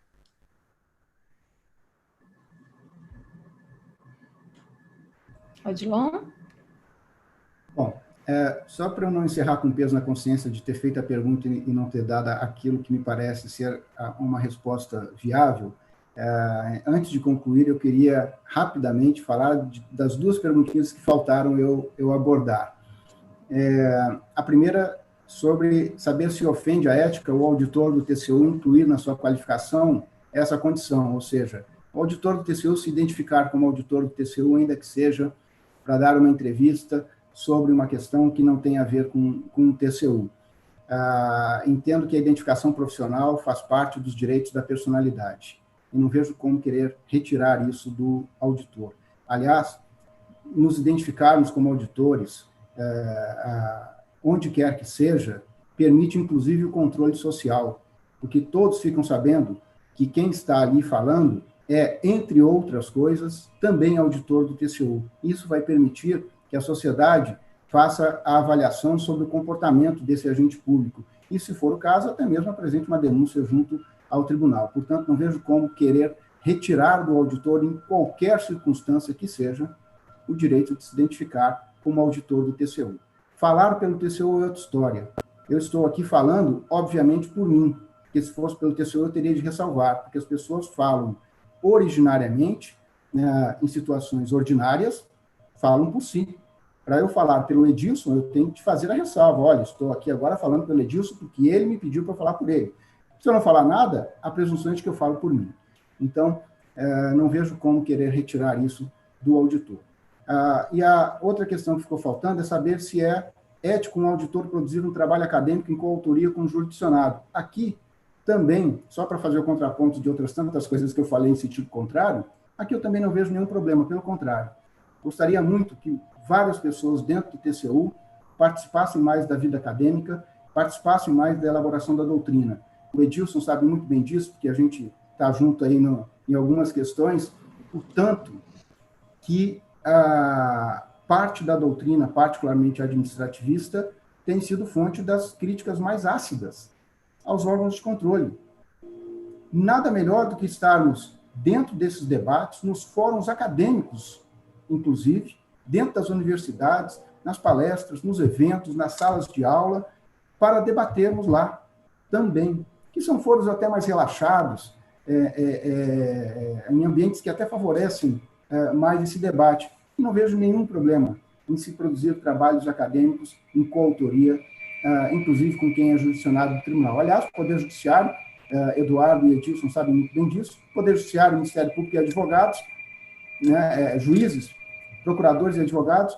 Odilon? Bom, só para eu não encerrar com peso na consciência de ter feito a pergunta e não ter dado aquilo que me parece ser uma resposta viável, antes de concluir, eu queria rapidamente falar das duas perguntinhas que faltaram eu abordar. A primeira, sobre saber se ofende a ética o auditor do TCU incluir na sua qualificação essa condição, ou seja, o auditor do TCU se identificar como auditor do TCU, ainda que seja para dar uma entrevista sobre uma questão que não tem a ver com o TCU. Entendo que a identificação profissional faz parte dos direitos da personalidade, e não vejo como querer retirar isso do auditor. Aliás, nos identificarmos como auditores, onde quer que seja, permite inclusive o controle social, porque todos ficam sabendo que quem está ali falando entre outras coisas, também auditor do TCU. Isso vai permitir que a sociedade faça a avaliação sobre o comportamento desse agente público, e, se for o caso, até mesmo apresente uma denúncia junto ao tribunal. Portanto, não vejo como querer retirar do auditor, em qualquer circunstância que seja, o direito de se identificar como auditor do TCU. Falar pelo TCU é outra história. Eu estou aqui falando, obviamente, por mim, porque se fosse pelo TCU eu teria de ressalvar, porque as pessoas falam originariamente, em situações ordinárias, falam por si. Para eu falar pelo Edilson, eu tenho que fazer a ressalva. Olha, estou aqui agora falando pelo Edilson porque ele me pediu para falar por ele. Se eu não falar nada, a presunção é de que eu falo por mim. Então, não vejo como querer retirar isso do auditor. E a outra questão que ficou faltando é saber se é ético um auditor produzir um trabalho acadêmico em coautoria com o jurisdicionado. Aqui, também, só para fazer o contraponto de outras tantas coisas que eu falei em sentido contrário, aqui eu também não vejo nenhum problema, pelo contrário. Gostaria muito que várias pessoas dentro do TCU participassem mais da vida acadêmica, participassem mais da elaboração da doutrina. O Edilson sabe muito bem disso, porque a gente está junto aí em algumas questões, portanto, que a parte da doutrina, particularmente administrativista, tem sido fonte das críticas mais ácidas aos órgãos de controle. Nada melhor do que estarmos dentro desses debates, nos fóruns acadêmicos, inclusive, dentro das universidades, nas palestras, nos eventos, nas salas de aula, para debatermos lá também, que são fóruns até mais relaxados, em ambientes que até favorecem mais esse debate. E não vejo nenhum problema em se produzir trabalhos acadêmicos em coautoria, inclusive com quem é jurisdicionado do tribunal. Aliás, o Poder Judiciário, Eduardo e Edilson sabem muito bem disso, Poder Judiciário, Ministério Público e advogados, juízes, procuradores e advogados,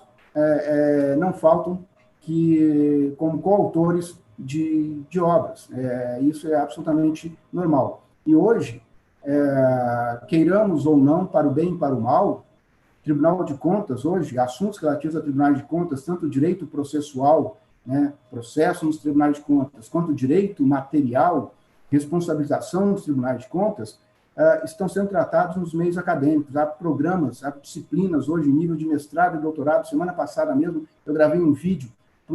não faltam como coautores de obras. Isso é absolutamente normal. E hoje, queiramos ou não, para o bem e para o mal, Tribunal de Contas, hoje, assuntos relativos a tribunais de contas, tanto o direito processual, processo nos tribunais de contas, quanto o direito material, responsabilização nos tribunais de contas, estão sendo tratados nos meios acadêmicos. Há programas, há disciplinas hoje, em nível de mestrado e doutorado. Semana passada mesmo, eu gravei um vídeo para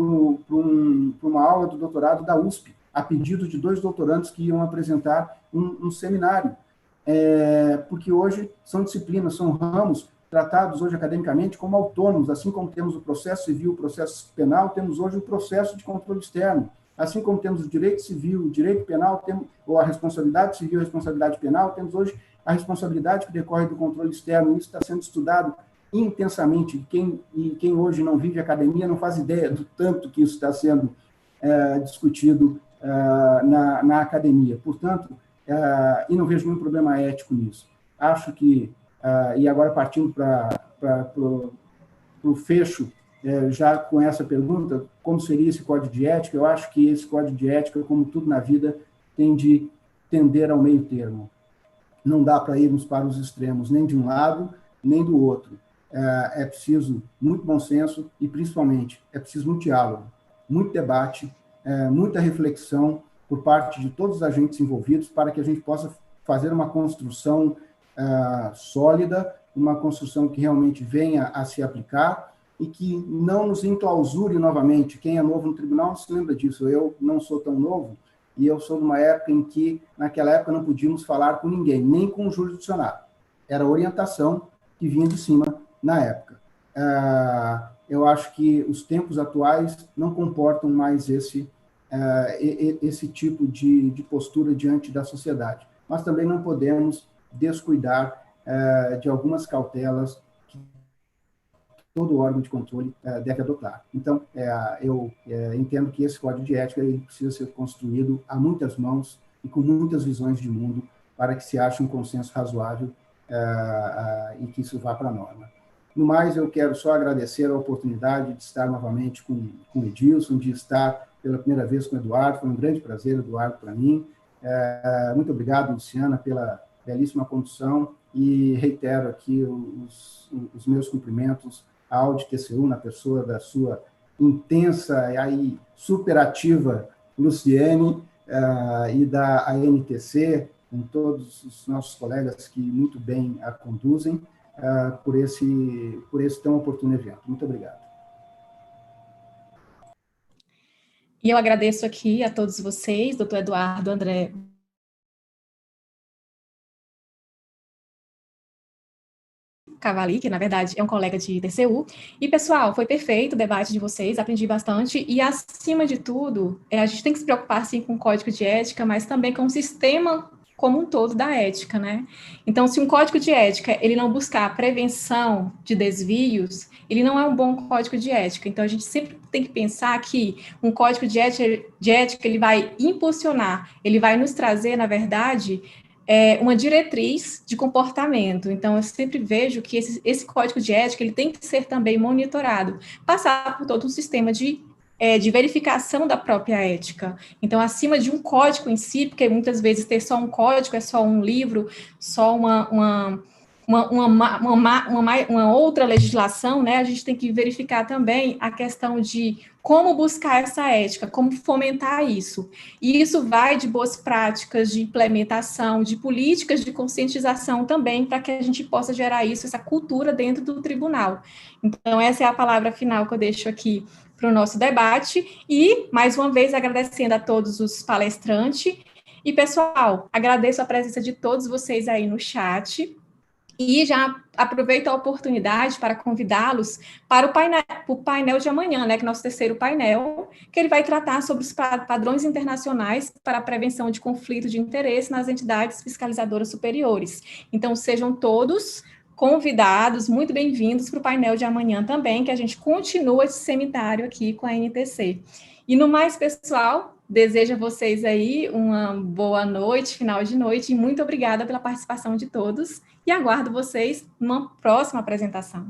uma aula do doutorado da USP, a pedido de 2 doutorandos que iam apresentar um seminário, porque hoje são disciplinas, são ramos tratados hoje academicamente como autônomos, assim como temos o processo civil, o processo penal, temos hoje o processo de controle externo. Assim como temos o direito civil, o direito penal, ou a responsabilidade civil, a responsabilidade penal, temos hoje a responsabilidade que decorre do controle externo. Isso está sendo estudado intensamente. Quem hoje não vive academia não faz ideia do tanto que isso está sendo discutido na academia. Portanto, e não vejo nenhum problema ético nisso. Acho que, e agora partindo para o fecho, já com essa pergunta, como seria esse código de ética? Eu acho que esse código de ética, como tudo na vida, tem de tender ao meio termo. Não dá para irmos para os extremos, nem de um lado, nem do outro. É preciso muito bom senso e, principalmente, é preciso muito diálogo, muito debate, muita reflexão por parte de todos os agentes envolvidos para que a gente possa fazer uma construção sólida, uma construção que realmente venha a se aplicar e que não nos enclausure novamente. Quem é novo no tribunal se lembra disso. Eu não sou tão novo e eu sou de uma época em que, naquela época, não podíamos falar com ninguém, nem com o jurisdicionário. Era a orientação que vinha de cima na época. Eu acho que os tempos atuais não comportam mais esse tipo de postura diante da sociedade. Mas também não podemos descuidar de algumas cautelas que todo órgão de controle deve adotar. Então, eu entendo que esse código de ética ele precisa ser construído a muitas mãos e com muitas visões de mundo para que se ache um consenso razoável e que isso vá para a norma. No mais, eu quero só agradecer a oportunidade de estar novamente com o Edilson, de estar pela primeira vez com o Eduardo. Foi um grande prazer, Eduardo, para mim. Muito obrigado, Luciana, pela belíssima condução e reitero aqui os meus cumprimentos à Audi TCU, na pessoa da sua intensa e superativa Luciene e da ANTC, com todos os nossos colegas que muito bem a conduzem, por esse tão oportuno evento. Muito obrigado. E eu agradeço aqui a todos vocês, doutor Eduardo, André Cavali, que na verdade é um colega de TCU. E, pessoal, foi perfeito o debate de vocês, aprendi bastante. E, acima de tudo, a gente tem que se preocupar, sim, com o código de ética, mas também com o sistema como um todo da ética, né? Então, se um código de ética, ele não buscar a prevenção de desvios, ele não é um bom código de ética. Então, a gente sempre tem que pensar que um código de ética ele vai impulsionar, ele vai nos trazer, na verdade, uma diretriz de comportamento. Então, eu sempre vejo que esse código de ética ele tem que ser também monitorado, passar por todo um sistema de verificação da própria ética. Então, acima de um código em si, porque muitas vezes ter só um código é só um livro, só uma outra legislação, né? A gente tem que verificar também a questão de como buscar essa ética, como fomentar isso. E isso vai de boas práticas de implementação, de políticas de conscientização também, para que a gente possa gerar isso, essa cultura dentro do tribunal. Então, essa é a palavra final que eu deixo aqui para o nosso debate, e, mais uma vez, agradecendo a todos os palestrantes, e, pessoal, agradeço a presença de todos vocês aí no chat, e já aproveito a oportunidade para convidá-los para o painel de amanhã, né, que é o nosso terceiro painel, que ele vai tratar sobre os padrões internacionais para a prevenção de conflito de interesse nas entidades fiscalizadoras superiores. Então, sejam todos convidados, muito bem-vindos para o painel de amanhã também, que a gente continua esse seminário aqui com a NTC. E no mais, pessoal, desejo a vocês aí uma boa noite, final de noite, e muito obrigada pela participação de todos, e aguardo vocês numa próxima apresentação.